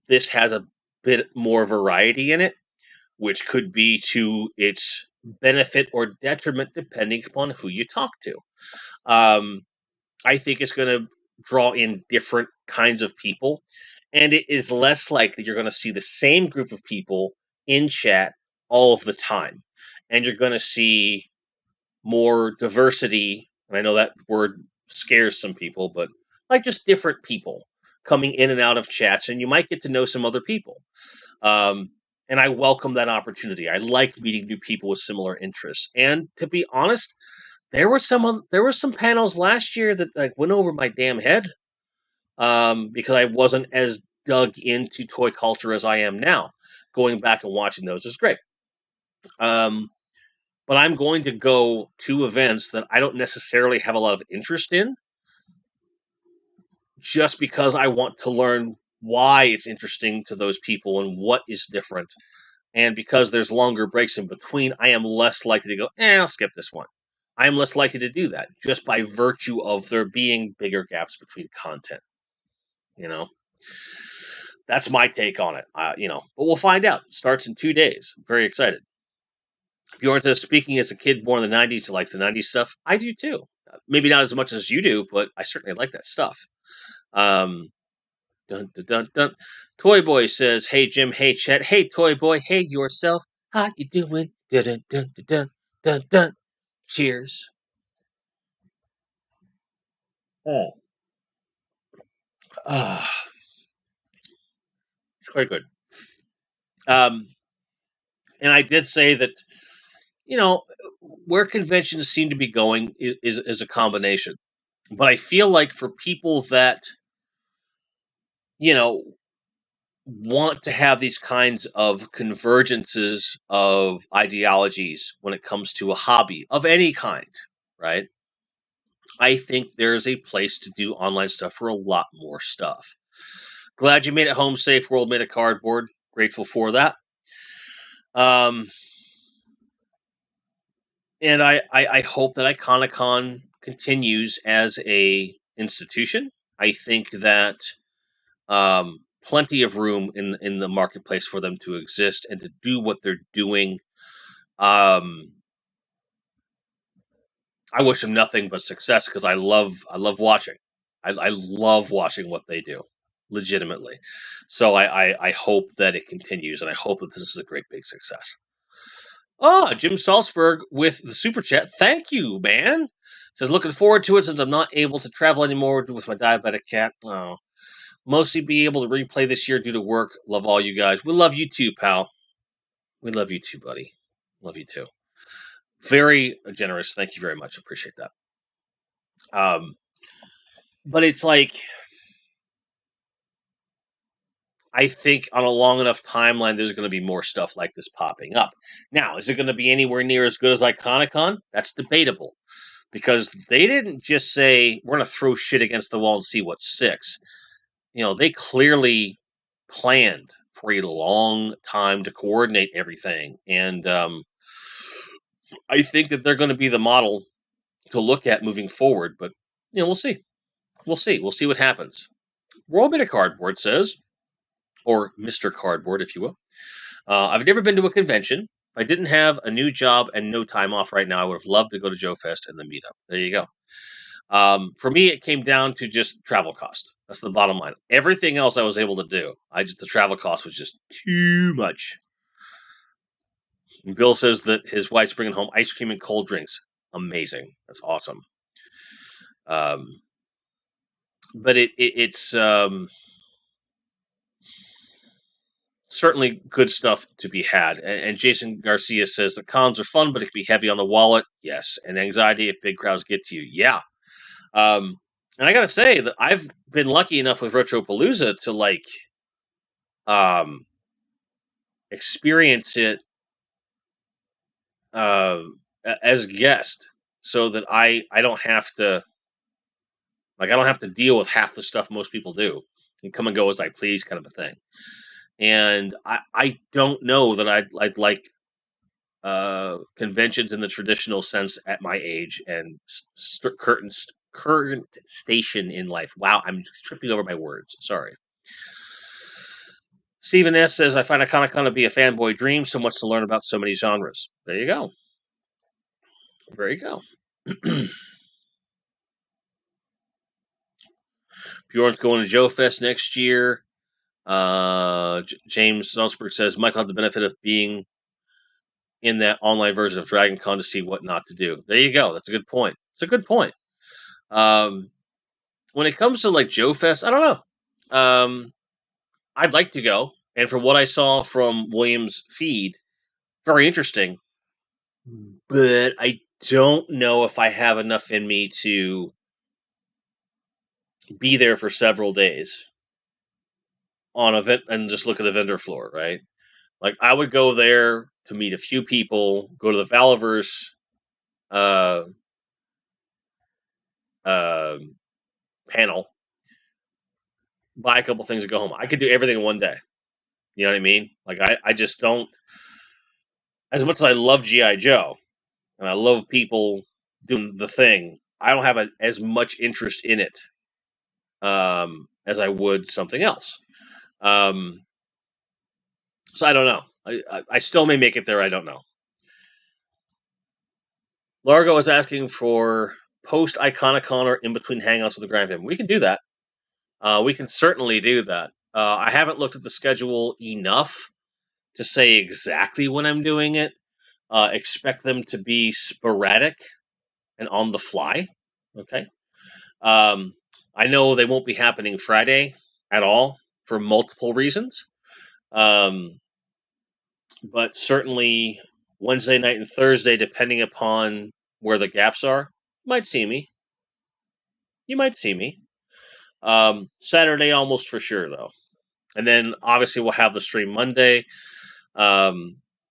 This has a bit more variety in it, which could be to its benefit or detriment depending upon who you talk to. I think it's going to draw in different kinds of people, and it is less likely you're going to see the same group of people in chat all of the time, and you're going to see more diversity. And I know that word scares some people, but like just different people coming in and out of chats, and you might get to know some other people. And I welcome that opportunity. I like meeting new people with similar interests. And to be honest, there were some panels last year that like went over my damn head because I wasn't as dug into toy culture as I am now. Going back and watching those is great. But I'm going to go to events that I don't necessarily have a lot of interest in, just because I want to learn why it's interesting to those people and what is different. And because there's longer breaks in between, I am less likely to go, I'll skip this one. I'm less likely to do that just by virtue of there being bigger gaps between content. That's my take on it. But we'll find out. It starts in 2 days. I'm very excited. Bjorn says, speaking as a kid born in the 90s who likes the 90s stuff, I do too. Maybe not as much as you do, but I certainly like that stuff. Dun, dun, dun, dun. Toy Boy says, hey, Jim, hey, Chet, hey, Toy Boy, hey, yourself, how you doing? Dun, dun, dun, dun, dun, dun. Cheers. Oh. It's quite good. And I did say that, where conventions seem to be going is a combination. But I feel like for people that, you know, want to have these kinds of convergences of ideologies when it comes to a hobby of any kind, right? I think there's a place to do online stuff for a lot more stuff. Glad you made it home safe. World made a cardboard. Grateful for that. And I hope that Iconicon continues as a institution. I think that plenty of room in the marketplace for them to exist and to do what they're doing. I wish them nothing but success because I love watching. I love watching what they do, legitimately. So I hope that it continues, and I hope that this is a great big success. Ah, Jim Salzberg with the super chat. Thank you, man. Says looking forward to it since I'm not able to travel anymore with my diabetic cat. Oh, mostly be able to replay this year due to work. Love all you guys. We love you too, pal. We love you too, buddy. Love you too. Very generous. Thank you very much. Appreciate that. But it's like, I think on a long enough timeline, there's going to be more stuff like this popping up. Now, is it going to be anywhere near as good as Iconicon? That's debatable, because they didn't just say we're going to throw shit against the wall and see what sticks. They clearly planned for a long time to coordinate everything, and I think that they're going to be the model to look at moving forward. But we'll see. We'll see. We'll see what happens. Roll Bit of Cardboard says, or Mr. Cardboard, if you will. I've never been to a convention. If I didn't have a new job and no time off right now, I would have loved to go to Joefest and the meetup. There you go. For me, it came down to just travel cost. That's the bottom line. Everything else I was able to do. The travel cost was just too much. And Bill says that his wife's bringing home ice cream and cold drinks. Amazing. That's awesome. But it's certainly good stuff to be had. And Jason Garcia says the cons are fun, but it can be heavy on the wallet. Yes. And anxiety if big crowds get to you. Yeah. And I got to say that I've been lucky enough with Retropalooza to experience it as a guest, so that I don't have to deal with half the stuff most people do and come and go as I please, kind of a thing. And I don't know that I'd like conventions in the traditional sense at my age and current station in life. Wow, I'm tripping over my words. Sorry. Stephen S. says, I find Iconicon to be a fanboy dream, so much to learn about so many genres. There you go. There you go. Bjorn's going to Joefest next year. James Salzberg says, Michael had the benefit of being in that online version of Dragon Con to see what not to do. There you go. That's a good point. It's a good point. When it comes to Joefest, I don't know. I'd like to go, and from what I saw from William's feed, very interesting. But I don't know if I have enough in me to be there for several days on event and just look at the vendor floor, right? I would go there to meet a few people, go to the Valiverse panel, buy a couple things and go home. I could do everything in one day. You know what I mean? I just don't, as much as I love G.I. Joe and I love people doing the thing, I don't have as much interest in it as I would something else. So I don't know. I still may make it there. I don't know. Largo is asking for post-Iconicon or in between hangouts with the Grand Family. We can do that. We can certainly do that. I haven't looked at the schedule enough to say exactly when I'm doing it. Expect them to be sporadic and on the fly. Okay. I know they won't be happening Friday at all for multiple reasons. But certainly Wednesday night and Thursday, depending upon where the gaps are, you might see me. Saturday almost for sure, though. And then obviously we'll have the stream Monday,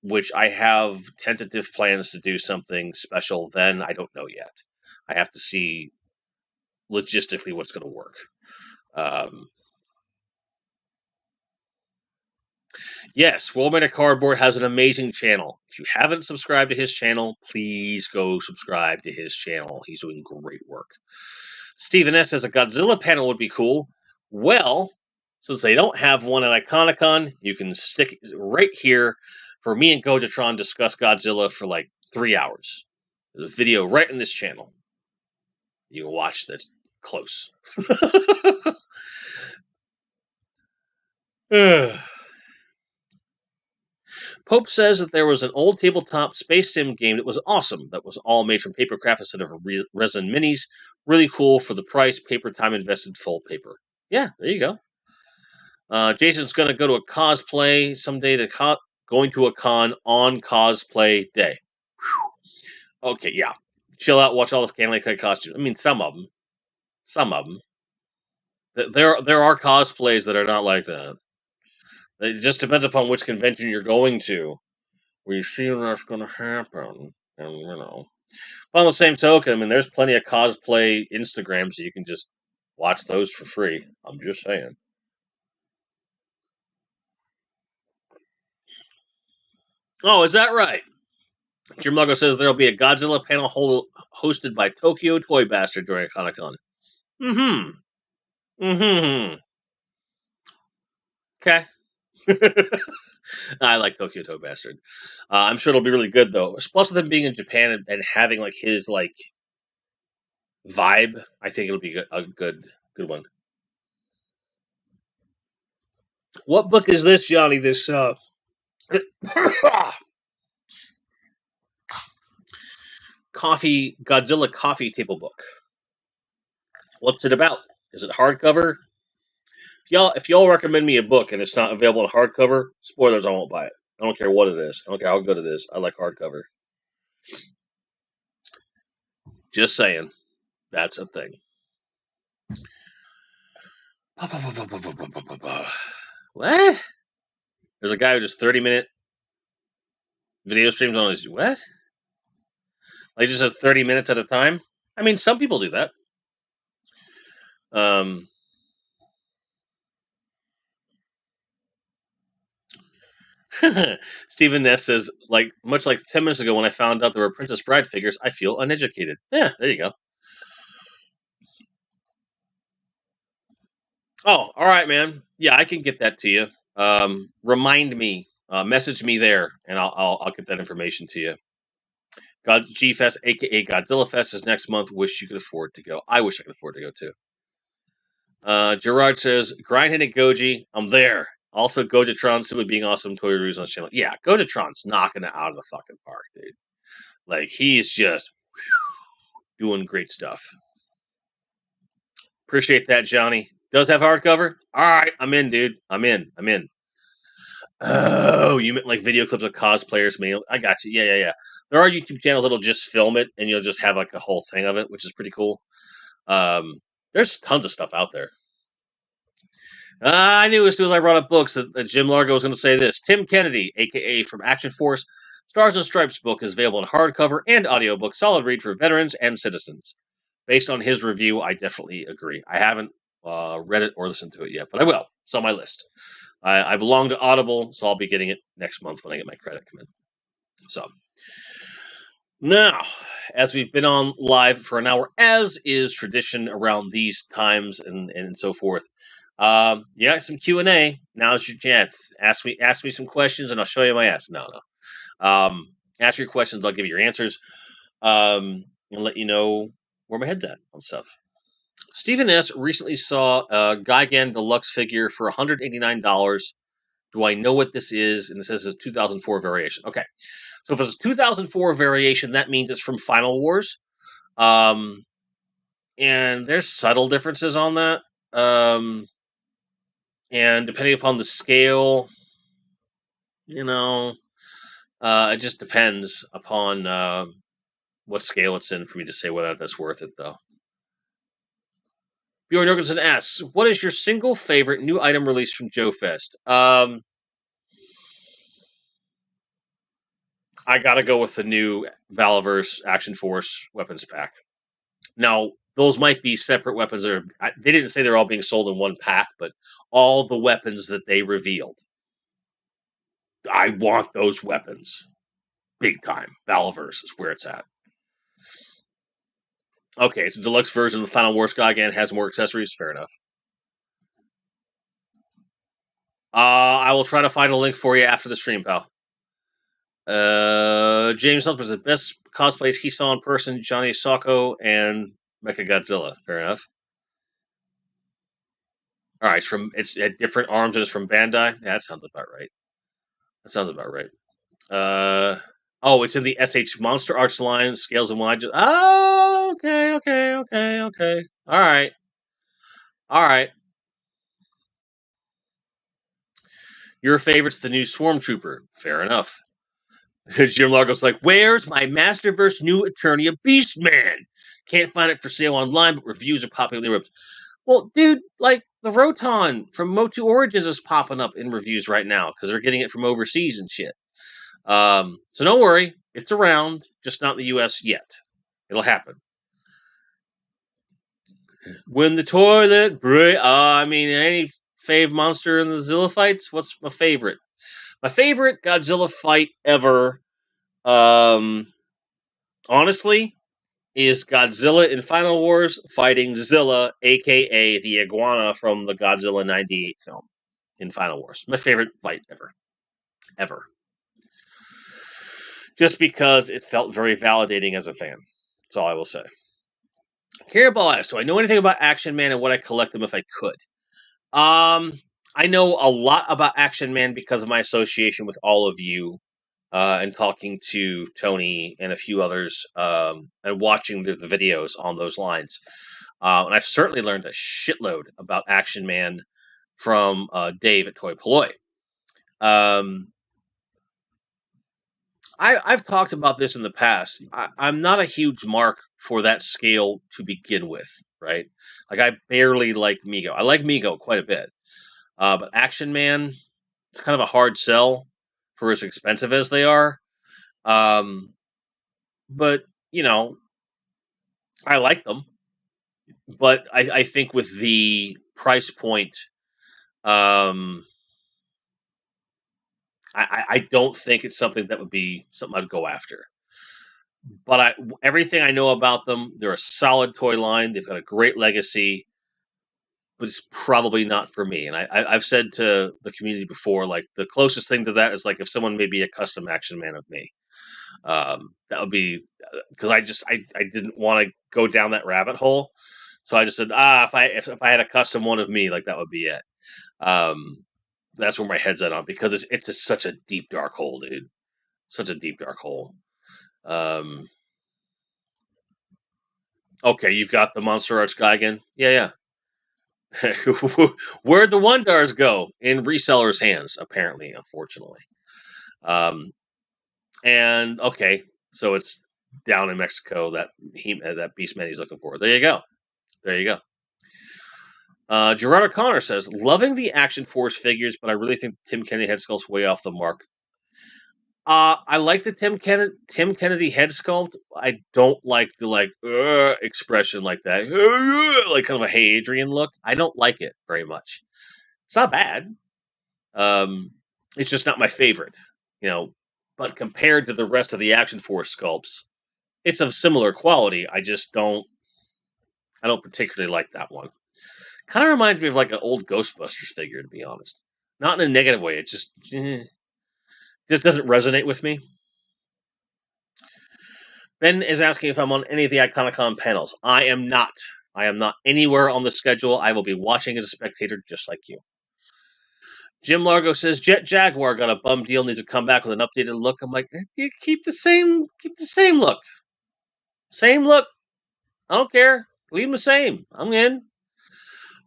which I have tentative plans to do something special then. I don't know yet. I have to see logistically what's going to work. Yes, Worldmania Cardboard has an amazing channel. If you haven't subscribed to his channel, please go subscribe to his channel. He's doing great work. Stephen S. says a Godzilla panel would be cool. Well, since they don't have one at Iconicon, you can stick it right here for me and Gojatron discuss Godzilla for 3 hours. There's a video right in this channel. You can watch this close. Pope says that there was an old tabletop space sim game that was awesome. That was all made from papercraft instead of resin minis. Really cool for the price. Paper time invested, full paper. Yeah, there you go. Jason's going to go to a cosplay someday going to a con on cosplay day. Whew. Okay, yeah. Chill out, watch all the Scanline costumes. I mean, some of them. Some of them. There are cosplays that are not like that. It just depends upon which convention you're going to, where you see that's going to happen. And, you know. But on the same token, I mean, there's plenty of cosplay Instagrams so you can just watch those for free. I'm just saying. Oh, is that right? Jim Lago says there'll be a Godzilla panel hosted by Tokyo Toy Bastard during Iconicon. Mm-hmm. Mm-hmm. Okay. I like Tokyo Toy Bastard. I'm sure it'll be really good though. Plus, with him being in Japan and having like his like vibe, I think it'll be a good one. What book is this, Johnny? This Godzilla coffee table book. What's it about? Is it hardcover? If y'all recommend me a book and it's not available in hardcover, spoilers, I won't buy it. I don't care what it is. I don't care how good it is. I like hardcover. Just saying. That's a thing. What? There's a guy who just 30-minute video streams on his what? Like just 30 minutes at a time? I mean, some people do that. Stephen Ness says, much like 10 minutes ago when I found out there were Princess Bride figures, I feel uneducated. Yeah, there you go. Oh, all right, man. Yeah, I can get that to you. Remind me, message me there, and I'll get that information to you. G Fest, aka Godzilla Fest, is next month. Wish you could afford to go. I wish I could afford to go too. Gerard says, Grindheaded Goji, I'm there. Also, Gojatron simply being awesome. Toy reviews on the channel. Yeah, Gojatron's knocking it out of the fucking park, dude. Like he's just doing great stuff. Appreciate that, Johnny. Does have hardcover? All right, I'm in, dude. I'm in. Oh, you meant like video clips of cosplayers, man. I got you. Yeah. There are YouTube channels that'll just film it and you'll just have like a whole thing of it, which is pretty cool. There's tons of stuff out there. I knew as soon as I brought up books that Jim Largo was going to say this. Tim Kennedy, aka from Action Force, Stars and Stripes book is available in hardcover and audiobook. Solid read for veterans and citizens. Based on his review, I definitely agree. I haven't read it or listened to it yet, but I will. It's on my list. I belong to Audible, so I'll be getting it next month when I get my credit come in. So, now, as we've been on live for an hour, as is tradition around these times and so forth, yeah, some Q&A. Now's your chance. Ask me some questions, and I'll show you my ass. No. Ask your questions. I'll give you your answers, and let you know where my head's at on stuff. Stephen S. recently saw a Gigan Deluxe figure for $189. Do I know what this is? And this is a 2004 variation. Okay. So if it's a 2004 variation, that means it's from Final Wars. And there's subtle differences on that. And depending upon the scale, it just depends upon what scale it's in for me to say whether that's worth it, though. Bjorn Jorgensen asks, what is your single favorite new item released from Joefest? I gotta go with the new Valaverse Action Force weapons pack. Now, those might be separate weapons. They didn't say they're all being sold in one pack, but all the weapons that they revealed. I want those weapons. Big time. Valaverse is where it's at. Okay, it's a deluxe version of the Final Wars Gigan. Has more accessories. Fair enough. I will try to find a link for you after the stream, pal. James Huntsman said, best cosplays he saw in person, Johnny Socko and Mechagodzilla. Fair enough. All right, it's at different arms and it's from Bandai. Yeah, that sounds about right. That sounds about right. Oh, it's in the SH Monster Arts line, scales and wide. Oh, okay. All right. Your favorite's the new Swarmtrooper. Fair enough. Jim Largo's like, where's my Masterverse new Eternia Beastman? Can't find it for sale online, but reviews are popping in the ropes. Well, dude, like the Roton from Motu Origins is popping up in reviews right now because they're getting it from overseas and shit. So don't worry, it's around, just not in the US yet. It'll happen. When the toilet break. I mean, any fave monster in the Zilla fights? What's my favorite? My favorite Godzilla fight ever, honestly, is Godzilla in Final Wars fighting Zilla, aka the iguana from the Godzilla '98 film in Final Wars. My favorite fight ever. Just because it felt very validating as a fan. That's all I will say. Carabal asks, do I know anything about Action Man and would I collect them if I could? I know a lot about Action Man because of my association with all of you and talking to Tony and a few others and watching the videos on those lines. And I've certainly learned a shitload about Action Man from Dave at Toy Polloi. I've talked about this in the past. I'm not a huge mark for that scale to begin with, right? Like, I barely like Mego. I like Mego quite a bit. But Action Man, it's kind of a hard sell for as expensive as they are. But, you know, I like them. But I think with the price point, I don't think it's something that would be something I'd go after. But everything I know about them, they're a solid toy line. They've got a great legacy, but it's probably not for me. And I've said to the community before, like the closest thing to that is like if someone made me a custom Action Man of me. That would be because I didn't want to go down that rabbit hole. So I just said, if I had a custom one of me, like that would be it. That's where my head's at on because it's such a deep dark hole, dude. Such a deep dark hole. Okay, you've got the Monster Arts guy again. Yeah. Where'd the Wondars go? In resellers' hands, apparently, unfortunately. And okay, so it's down in Mexico that Beastman he's looking for. There you go. Gerard O'Connor says, loving the Action Force figures, but I really think Tim Kennedy head sculpt's way off the mark. I like the Tim Kennedy head sculpt. I don't like the expression like that, like kind of a Hey Adrian look. I don't like it very much. It's not bad. It's just not my favorite, you know. But compared to the rest of the Action Force sculpts, it's of similar quality. I don't particularly like that one. Kind of reminds me of like an old Ghostbusters figure, to be honest. Not in a negative way. It just doesn't resonate with me. Ben is asking if I'm on any of the Iconicon panels. I am not. I am not anywhere on the schedule. I will be watching as a spectator, just like you. Jim Largo says Jet Jaguar got a bum deal, needs to come back with an updated look. I'm like, keep the same look. Same look. I don't care. Leave them the same. I'm in.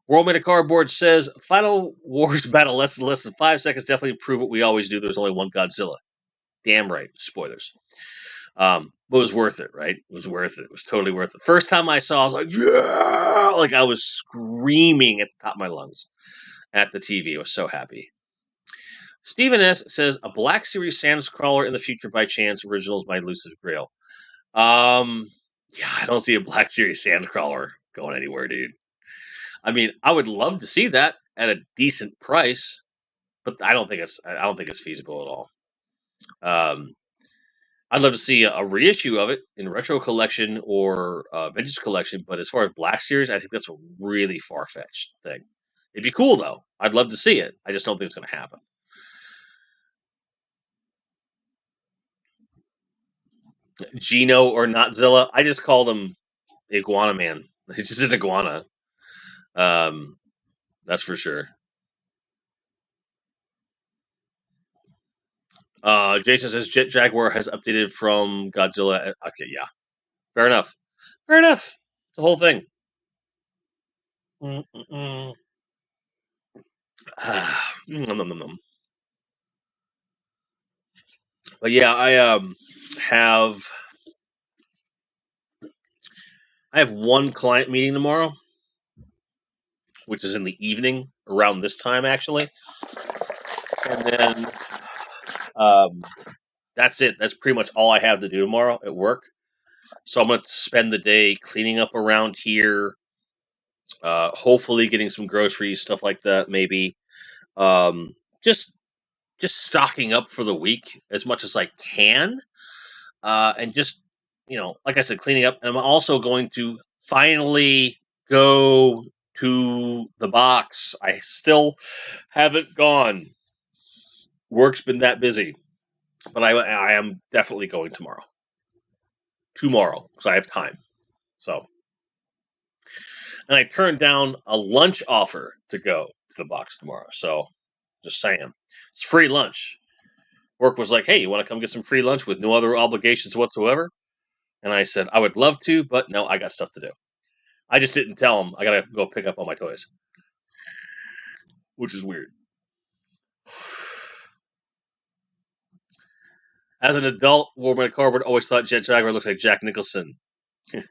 World Made of Cardboard says Final Wars battle less than 5 seconds definitely prove what we always do. There's only one Godzilla. Damn right. Spoilers. But it was worth it, right? It was worth it. It was totally worth it. First time I saw, I was like, yeah! Like I was screaming at the top of my lungs at the TV. I was so happy. Stephen S. says, a Black Series Sandcrawler in the future by chance. Originals by Elusive Grail. Yeah, I don't see a Black Series Sandcrawler going anywhere, dude. I mean, I would love to see that at a decent price, but I don't think it's feasible at all. I'd love to see a reissue of it in retro collection or vintage collection, but as far as Black Series, I think that's a really far fetched thing. It'd be cool though. I'd love to see it. I just don't think it's going to happen. Gino or Notzilla, I just called him Iguana Man. He's just an iguana. That's for sure. Jason says Jet Jaguar has updated from Godzilla. Okay, yeah, fair enough. Fair enough. It's the whole thing. But yeah, have I have one client meeting tomorrow, which is in the evening around this time actually, and then that's it. That's pretty much all I have to do tomorrow at work. So I'm going to spend the day cleaning up around here, hopefully getting some groceries, stuff like that, maybe. Um, just stocking up for the week as much as I can, and just like I said, cleaning up. And I'm also going to finally go to the box. I still haven't gone. Work's been that busy, but I am definitely going tomorrow. Tomorrow, because I have time. So, and I turned down a lunch offer to go to the box tomorrow. So, just saying, it's free lunch. Work was like, "Hey, you want to come get some free lunch with no other obligations whatsoever?" And I said, "I would love to, but no, I got stuff to do." I just didn't tell them I gotta go pick up all my toys, which is weird. As an adult, Warman Corbett always thought Jet Jaguar looked like Jack Nicholson. Can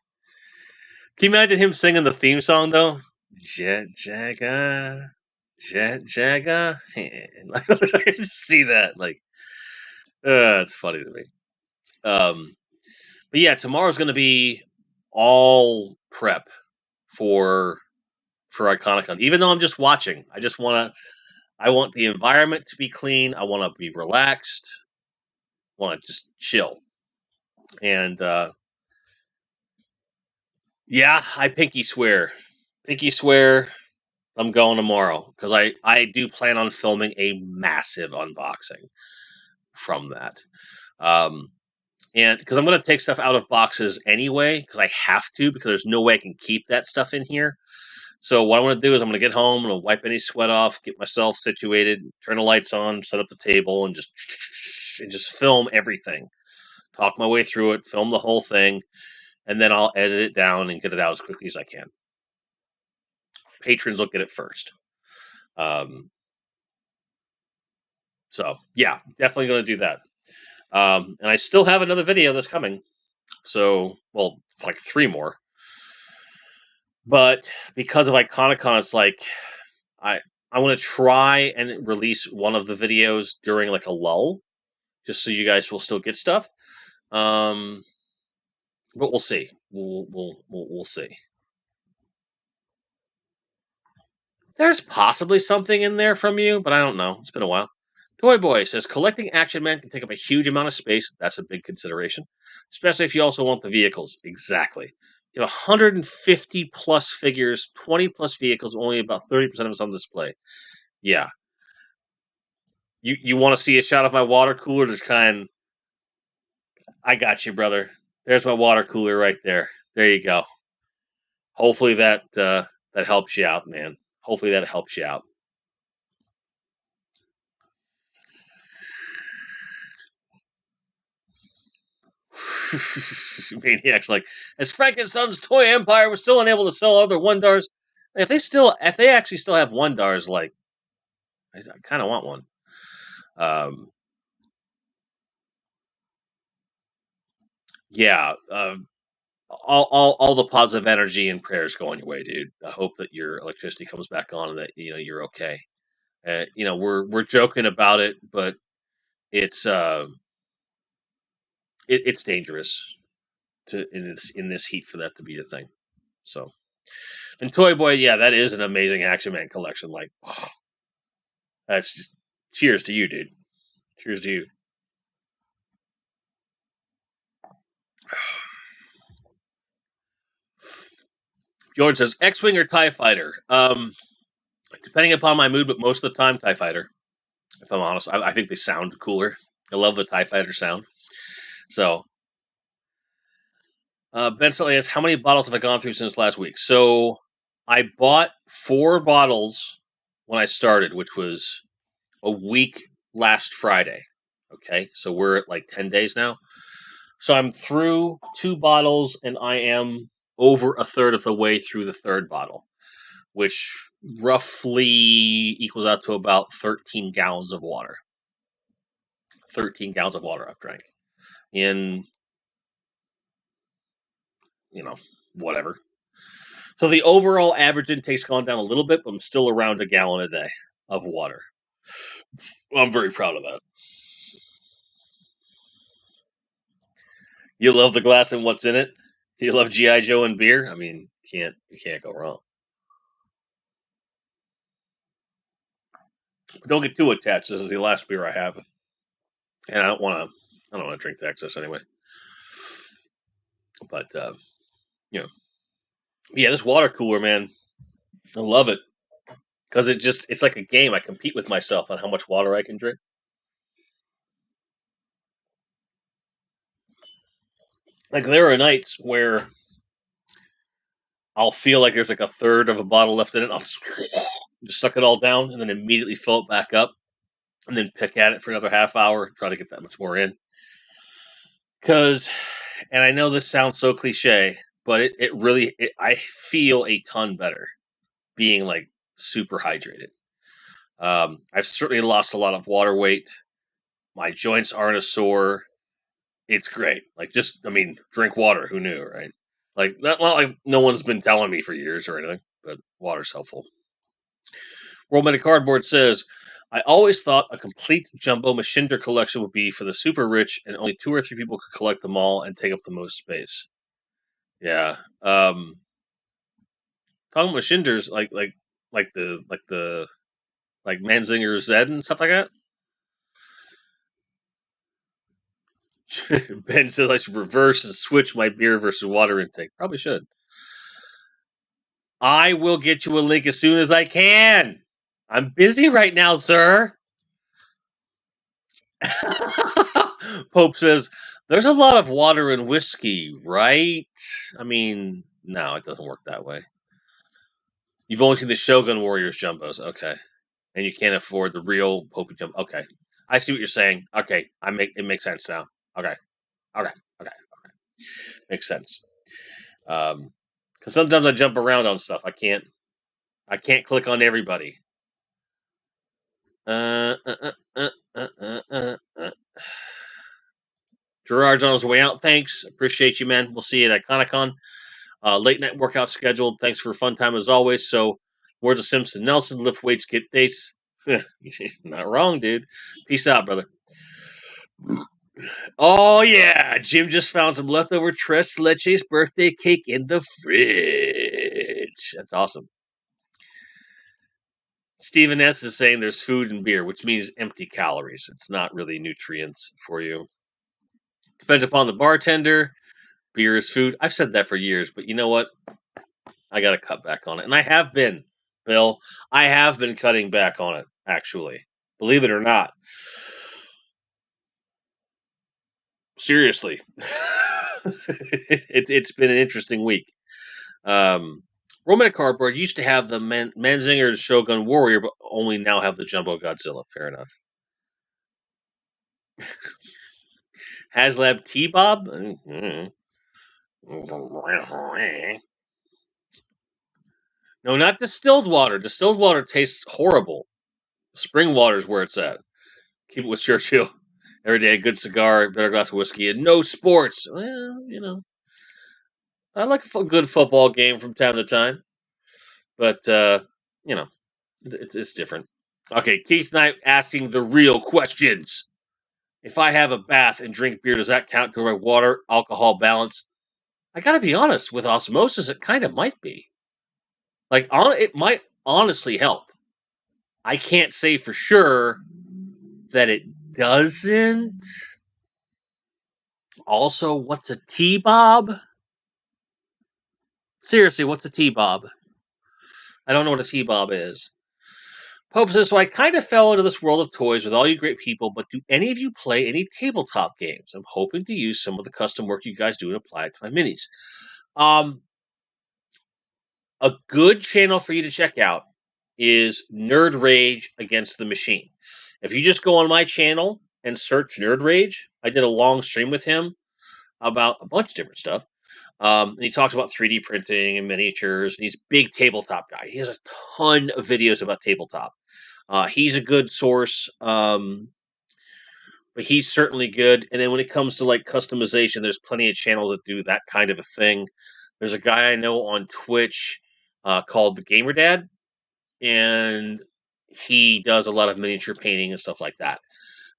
you imagine him singing the theme song though? Jet Jaguar, Jet Jaguar. I just see that it's funny to me. But yeah, tomorrow's going to be all prep for Iconicon. Even though I'm just watching, I want the environment to be clean. I want to be relaxed. I want to just chill. And yeah, I pinky swear. Pinky swear I'm going tomorrow because I do plan on filming a massive unboxing from that. And because I'm going to take stuff out of boxes anyway, because I have to, because there's no way I can keep that stuff in here. So what I want to do is I'm going to get home, I'm going to wipe any sweat off, get myself situated, turn the lights on, set up the table, and just film everything. Talk my way through it, film the whole thing, and then I'll edit it down and get it out as quickly as I can. Patrons will get it first. So yeah, definitely going to do that. And I still have another video that's coming. So, well, like 3 more. But because of Iconicon, it's like I want to try and release one of the videos during like a lull, just so you guys will still get stuff. But we'll see. We'll see. There's possibly something in there from you, but I don't know. It's been a while. Toy Boy says collecting Action Man can take up a huge amount of space. That's a big consideration, especially if you also want the vehicles. Exactly. You have 150 plus figures, 20 plus vehicles, only about 30% of it's on display. Yeah. You want to see a shot of my water cooler? Just I got you, brother. There's my water cooler right there. There you go. Hopefully that helps you out, man. Hopefully that helps you out. Maniac's like, as Frankenstein's toy empire was still unable to sell other $1. If they actually still have $1, like, I kind of want one. Yeah. All the positive energy and prayers going your way, dude. I hope that your electricity comes back on and that you're okay. We're joking about it, but it's it's dangerous in this heat for that to be a thing. So, and Toy Boy, yeah, that is an amazing Action Man collection. Like, oh, that's just cheers to you, dude. Cheers to you. George says X-wing or TIE fighter. Depending upon my mood, but most of the time TIE fighter. If I'm honest, I think they sound cooler. I love the TIE fighter sound. So, Ben Sully asks, how many bottles have I gone through since last week? So, I bought 4 bottles when I started, which was a week last Friday. Okay, so we're at like 10 days now. So I'm through 2 bottles, and I am over a third of the way through the 3rd bottle, which roughly equals out to about 13 gallons of water. 13 gallons of water I've drank in, whatever. So the overall average intake's gone down a little bit, but I'm still around a gallon a day of water. I'm very proud of that. You love the glass and what's in it? You love G.I. Joe and beer? I mean, you can't go wrong. But don't get too attached. This is the last beer I have. And I don't want to drink the excess anyway. But, yeah, this water cooler, man, I love it. Because it's like a game. I compete with myself on how much water I can drink. Like, there are nights where I'll feel like there's like a third of a bottle left in it. I'll just suck it all down and then immediately fill it back up and then pick at it for another half hour, try to get that much more in. And I know this sounds so cliche, but it really, I feel a ton better being like super hydrated. I've certainly lost a lot of water weight. My joints aren't as sore. It's great. Like, drink water. Who knew, right? Like, not like no one's been telling me for years or anything, but water's helpful. World Meta Cardboard says, I always thought a complete jumbo Mashinder collection would be for the super rich, and only 2 or 3 people could collect them all and take up the most space. Yeah. Talking about Mashinders, like Manzinger Z and stuff like that. Ben says I should reverse and switch my beer versus water intake. Probably should. I will get you a link as soon as I can. I'm busy right now, sir. Pope says, there's a lot of water in whiskey, right? I mean, no, it doesn't work that way. You've only seen the Shogun Warriors jumbos. Okay. And you can't afford the real Pope jumbo. Okay. I see what you're saying. Okay. It makes sense now. Okay. Makes sense. Because sometimes I jump around on stuff. I can't click on everybody. Gerard's on his way out. Thanks. Appreciate you, man. We'll see you at Iconicon. Late night workout scheduled. Thanks for a fun time as always. So, words of Simpson Nelson, lift weights, get dates. Not wrong, dude. Peace out, brother. Oh, yeah. Jim just found some leftover Tres Leches birthday cake in the fridge. That's awesome. Stephen S. is saying there's food and beer, which means empty calories. It's not really nutrients for you. Depends upon the bartender. Beer is food. I've said that for years, but you know what? I got to cut back on it. And I have been, Bill. I have been cutting back on it, actually. Believe it or not. Seriously. It's been an interesting week. Roman Cardboard used to have the Manzinger Shogun Warrior, but only now have the Jumbo Godzilla. Fair enough. HasLab T-Bob? Mm-hmm. No, not distilled water. Distilled water tastes horrible. Spring water is where it's at. Keep it with Churchill. Every day, a good cigar, better glass of whiskey, and no sports. Well, I like a good football game from time to time. But, it's different. Okay, Keith Knight asking the real questions. If I have a bath and drink beer, does that count to my water alcohol balance? I gotta be honest, with osmosis, it kind of might be. Like, it might honestly help. I can't say for sure that it doesn't. Also, what's a T-Bob? Seriously, what's a T-Bob? I don't know what a T-Bob is. Pope says, so I kind of fell into this world of toys with all you great people, but do any of you play any tabletop games? I'm hoping to use some of the custom work you guys do and apply it to my minis. A good channel for you to check out is Nerd Rage Against the Machine. If you just go on my channel and search Nerd Rage, I did a long stream with him about a bunch of different stuff. And he talks about 3D printing and miniatures. And he's a big tabletop guy. He has a ton of videos about tabletop. He's a good source, but he's certainly good. And then when it comes to like customization, there's plenty of channels that do that kind of a thing. There's a guy I know on Twitch called the Gamer Dad, and he does a lot of miniature painting and stuff like that.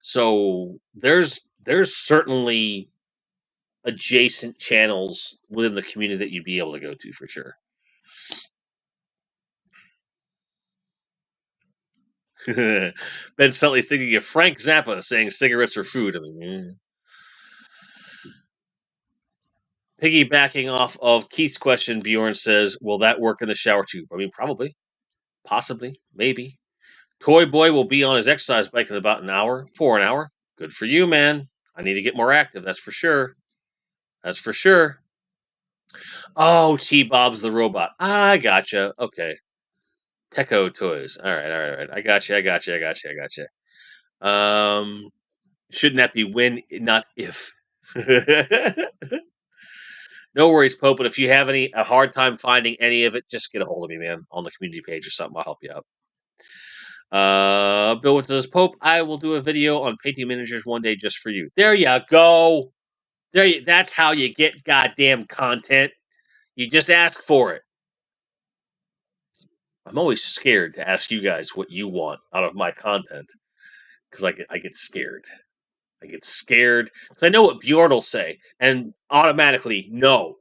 So there's certainly adjacent channels within the community that you'd be able to go to for sure. Ben Sutley's thinking of Frank Zappa saying cigarettes are food. I mean, piggybacking off of Keith's question, Bjorn says, will that work in the shower tube? I mean, probably, possibly, maybe. Toy Boy will be on his exercise bike in about an hour. Good for you, man. I need to get more active, that's for sure. That's for sure. Oh, T-Bob's the robot. I gotcha. Okay. Techo Toys. All right. I gotcha. Shouldn't that be when, not if? No worries, Pope, but if you have a hard time finding any of it, just get a hold of me, man, on the community page or something. I'll help you out. Bill says, Pope, I will do a video on painting miniatures one day just for you. There you go. That's how you get goddamn content. You just ask for it. I'm always scared to ask you guys what you want out of my content because I get scared. I get scared because I know what Bjorn will say, and automatically, no.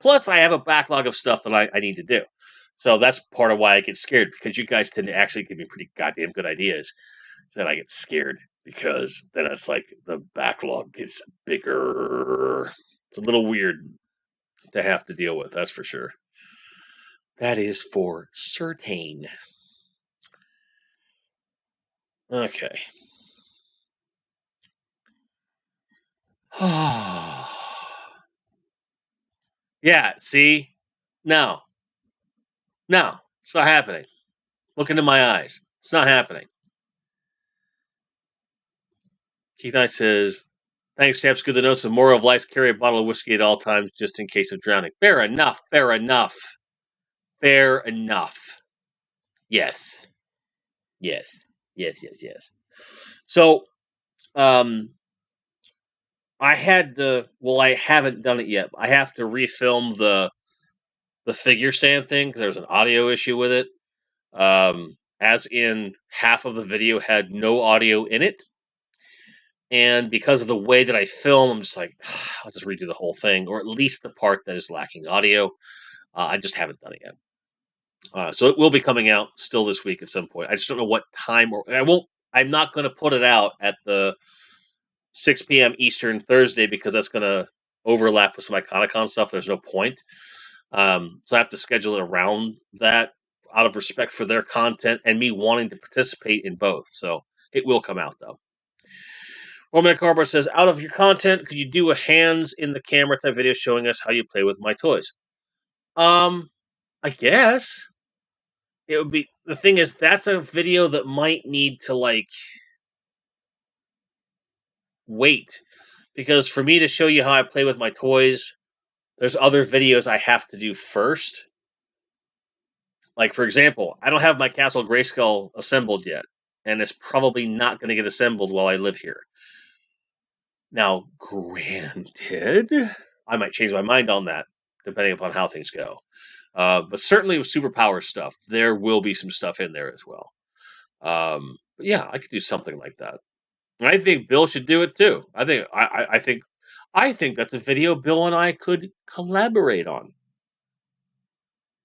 Plus, I have a backlog of stuff that I need to do. So that's part of why I get scared, because you guys tend to actually give me pretty goddamn good ideas. So then I get scared because then it's like the backlog gets bigger. It's a little weird to have to deal with, that's for sure. That is for certain. Okay. Yeah, see? No. It's not happening. Look into my eyes. It's not happening. Keith Knight says, thanks, chaps. Good to know. Some moral of life, carry a bottle of whiskey at all times just in case of drowning. Fair enough. Yes. So, I haven't done it yet. I have to refilm the figure stand thing because there's an audio issue with it. As in, half of the video had no audio in it. And because of the way that I film, I'm just like, I'll just redo the whole thing, or at least the part that is lacking audio. I just haven't done it yet. So it will be coming out still this week at some point. I just don't know what time, or I'm not going to put it out at the 6 p.m. Eastern Thursday because that's going to overlap with some Iconicon stuff. There's no point. So I have to schedule it around that out of respect for their content and me wanting to participate in both. So it will come out, though. Roman Carbar says, out of your content, could you do a hands in the camera type video showing us how you play with my toys? I guess. It would be, the thing is, that's a video that might need to, like, wait. Because for me to show you how I play with my toys, there's other videos I have to do first. Like, for example, I don't have my Castle Grayskull assembled yet. And it's probably not going to get assembled while I live here. Now, granted, I might change my mind on that, depending upon how things go. But certainly with superpower stuff, there will be some stuff in there as well. But yeah, I could do something like that. And I think Bill should do it too. I think that's a video Bill and I could collaborate on.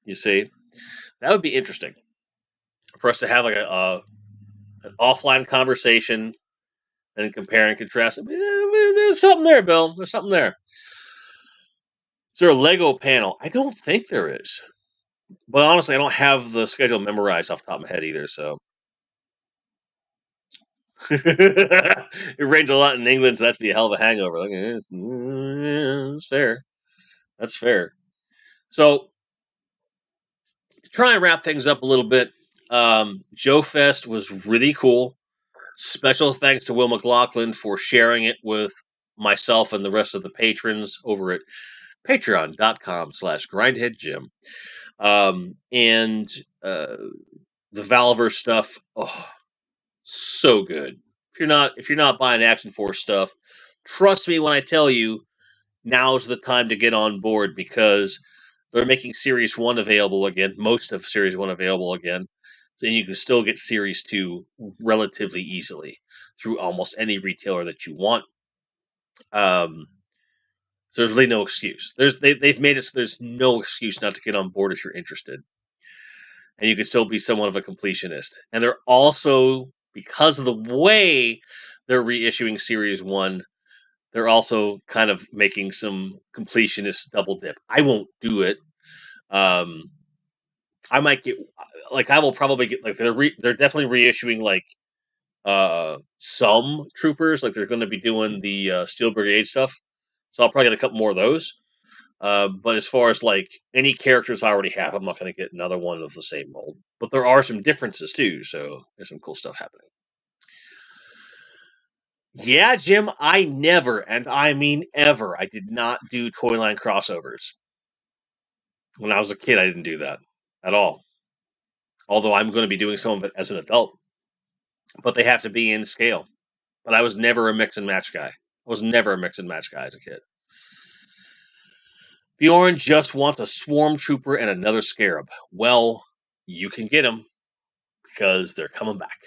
You see, that would be interesting for us to have like an offline conversation and compare and contrast. There's something there, Bill. There's something there. Is there a Lego panel? I don't think there is. But honestly, I don't have the schedule memorized off the top of my head either, so. It rains a lot in England, so that's be a hell of a hangover. Like, it's fair. That's fair. So to try and wrap things up a little bit, Joefest was really cool. Special thanks to Will McLaughlin for sharing it with myself and the rest of the patrons over at patreon.com/grindheadjim. And the Valver stuff, oh, so good. If you're not buying Action Force stuff, trust me when I tell you, now's the time to get on board because they're making Series 1 available again, most of Series 1 available again. So you can still get Series 2 relatively easily through almost any retailer that you want. So there's really no excuse. They've made it so there's no excuse not to get on board if you're interested. And you can still be somewhat of a completionist. And they're also, because of the way they're reissuing Series 1, they're also kind of making some completionist double dip. I won't do it. I might get, like, I will probably get, like, they're definitely reissuing, like, some troopers. Like, they're going to be doing the Steel Brigade stuff. So I'll probably get a couple more of those. But as far as like any characters I already have, I'm not going to get another one of the same mold. But there are some differences too, so there's some cool stuff happening. Yeah, Jim, I never, and I mean ever, I did not do toy line crossovers. When I was a kid, I didn't do that at all. Although I'm going to be doing some of it as an adult. But they have to be in scale. But I was never a mix and match guy. I was never a mix and match guy as a kid. Bjorn just wants a swarm trooper and another scarab. Well, you can get them because they're coming back.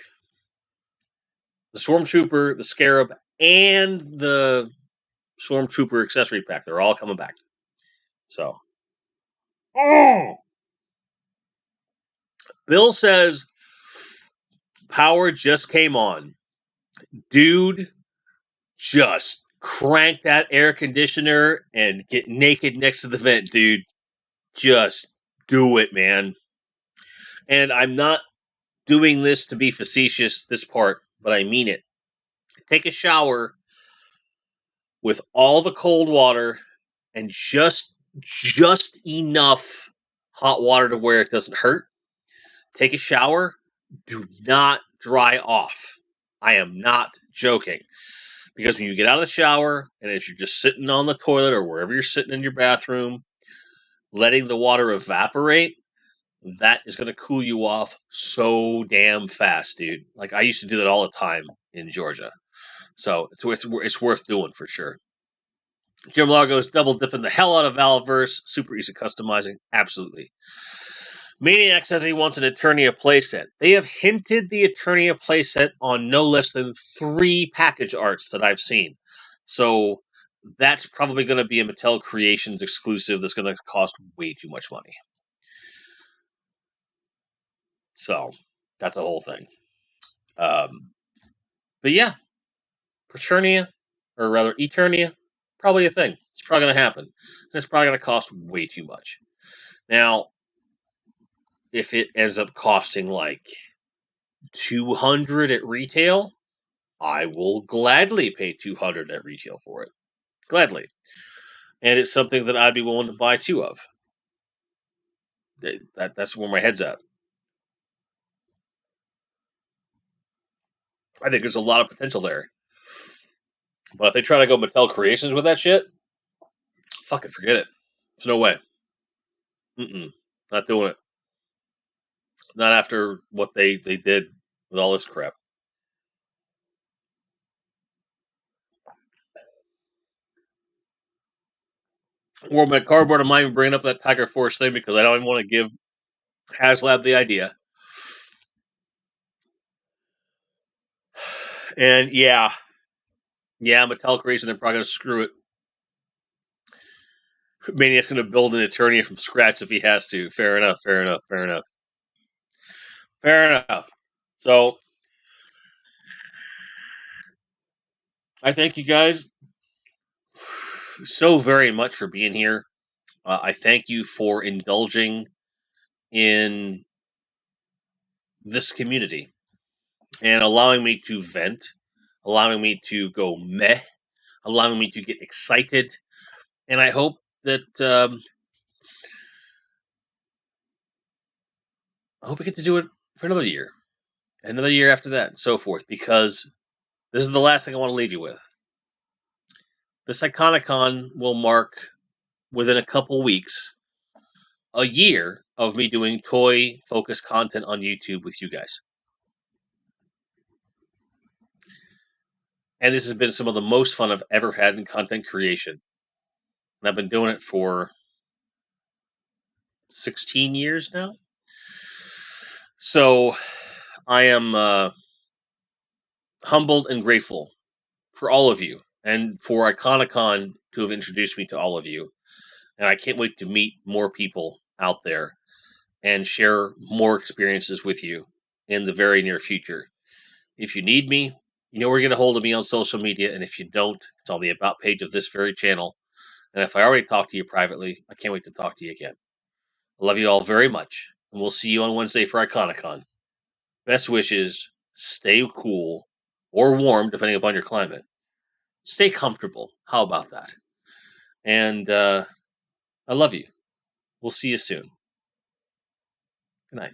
The Stormtrooper, the Scarab, and the Stormtrooper accessory pack, they're all coming back. So. Bill says, power just came on. Dude, just crank that air conditioner and get naked next to the vent, dude. Just do it, man. And I'm not doing this to be facetious, this part, but I mean it. Take a shower with all the cold water and just enough hot water to where it doesn't hurt. Take a shower. Do not dry off. I am not joking. Because when you get out of the shower and as you're just sitting on the toilet or wherever you're sitting in your bathroom, letting the water evaporate, that is going to cool you off so damn fast, dude. Like, I used to do that all the time in Georgia. So it's worth doing for sure. Jim Largo's double dipping the hell out of Valveverse. Super easy customizing. Absolutely. Maniac says he wants an Eternia playset. They have hinted the Eternia playset on no less than 3 package arts that I've seen. So that's probably going to be a Mattel Creations exclusive that's going to cost way too much money. So that's the whole thing. But yeah, Eternia, or rather Eternia, probably a thing. It's probably going to happen. And it's probably going to cost way too much. Now, if it ends up costing like $200 at retail, I will gladly pay $200 at retail for it. Gladly. And it's something that I'd be willing to buy 2 of. That's where my head's at. I think there's a lot of potential there. But if they try to go Mattel Creations with that shit, fucking forget it. There's no way. Not doing it. Not after what they did with all this crap. Or my cardboard, I'm not even bringing up that Tiger Force thing because I don't even want to give HasLab the idea. And yeah, Mattel Creations, they're probably going to screw it. Maniac's going to build an Eternia from scratch if he has to. Fair enough. So, I thank you guys so very much for being here. I thank you for indulging in this community and allowing me to vent, allowing me to go meh, allowing me to get excited. And I hope that I hope we get to do it for another year after that, and so forth, because this is the last thing I want to leave you with. This Iconicon will mark, within a couple weeks, a year of me doing toy-focused content on YouTube with you guys. And this has been some of the most fun I've ever had in content creation. And I've been doing it for 16 years now. So I am humbled and grateful for all of you, and for Iconicon to have introduced me to all of you. And I can't wait to meet more people out there and share more experiences with you in the very near future. If you need me, you know where you're going to hold of me on social media, and if you don't, it's on the About page of this very channel. And if I already talked to you privately, I can't wait to talk to you again. I love you all very much, and we'll see you on Wednesday for Iconicon. Best wishes, stay cool, or warm, depending upon your climate. Stay comfortable. How about that? And I love you. We'll see you soon. Good night.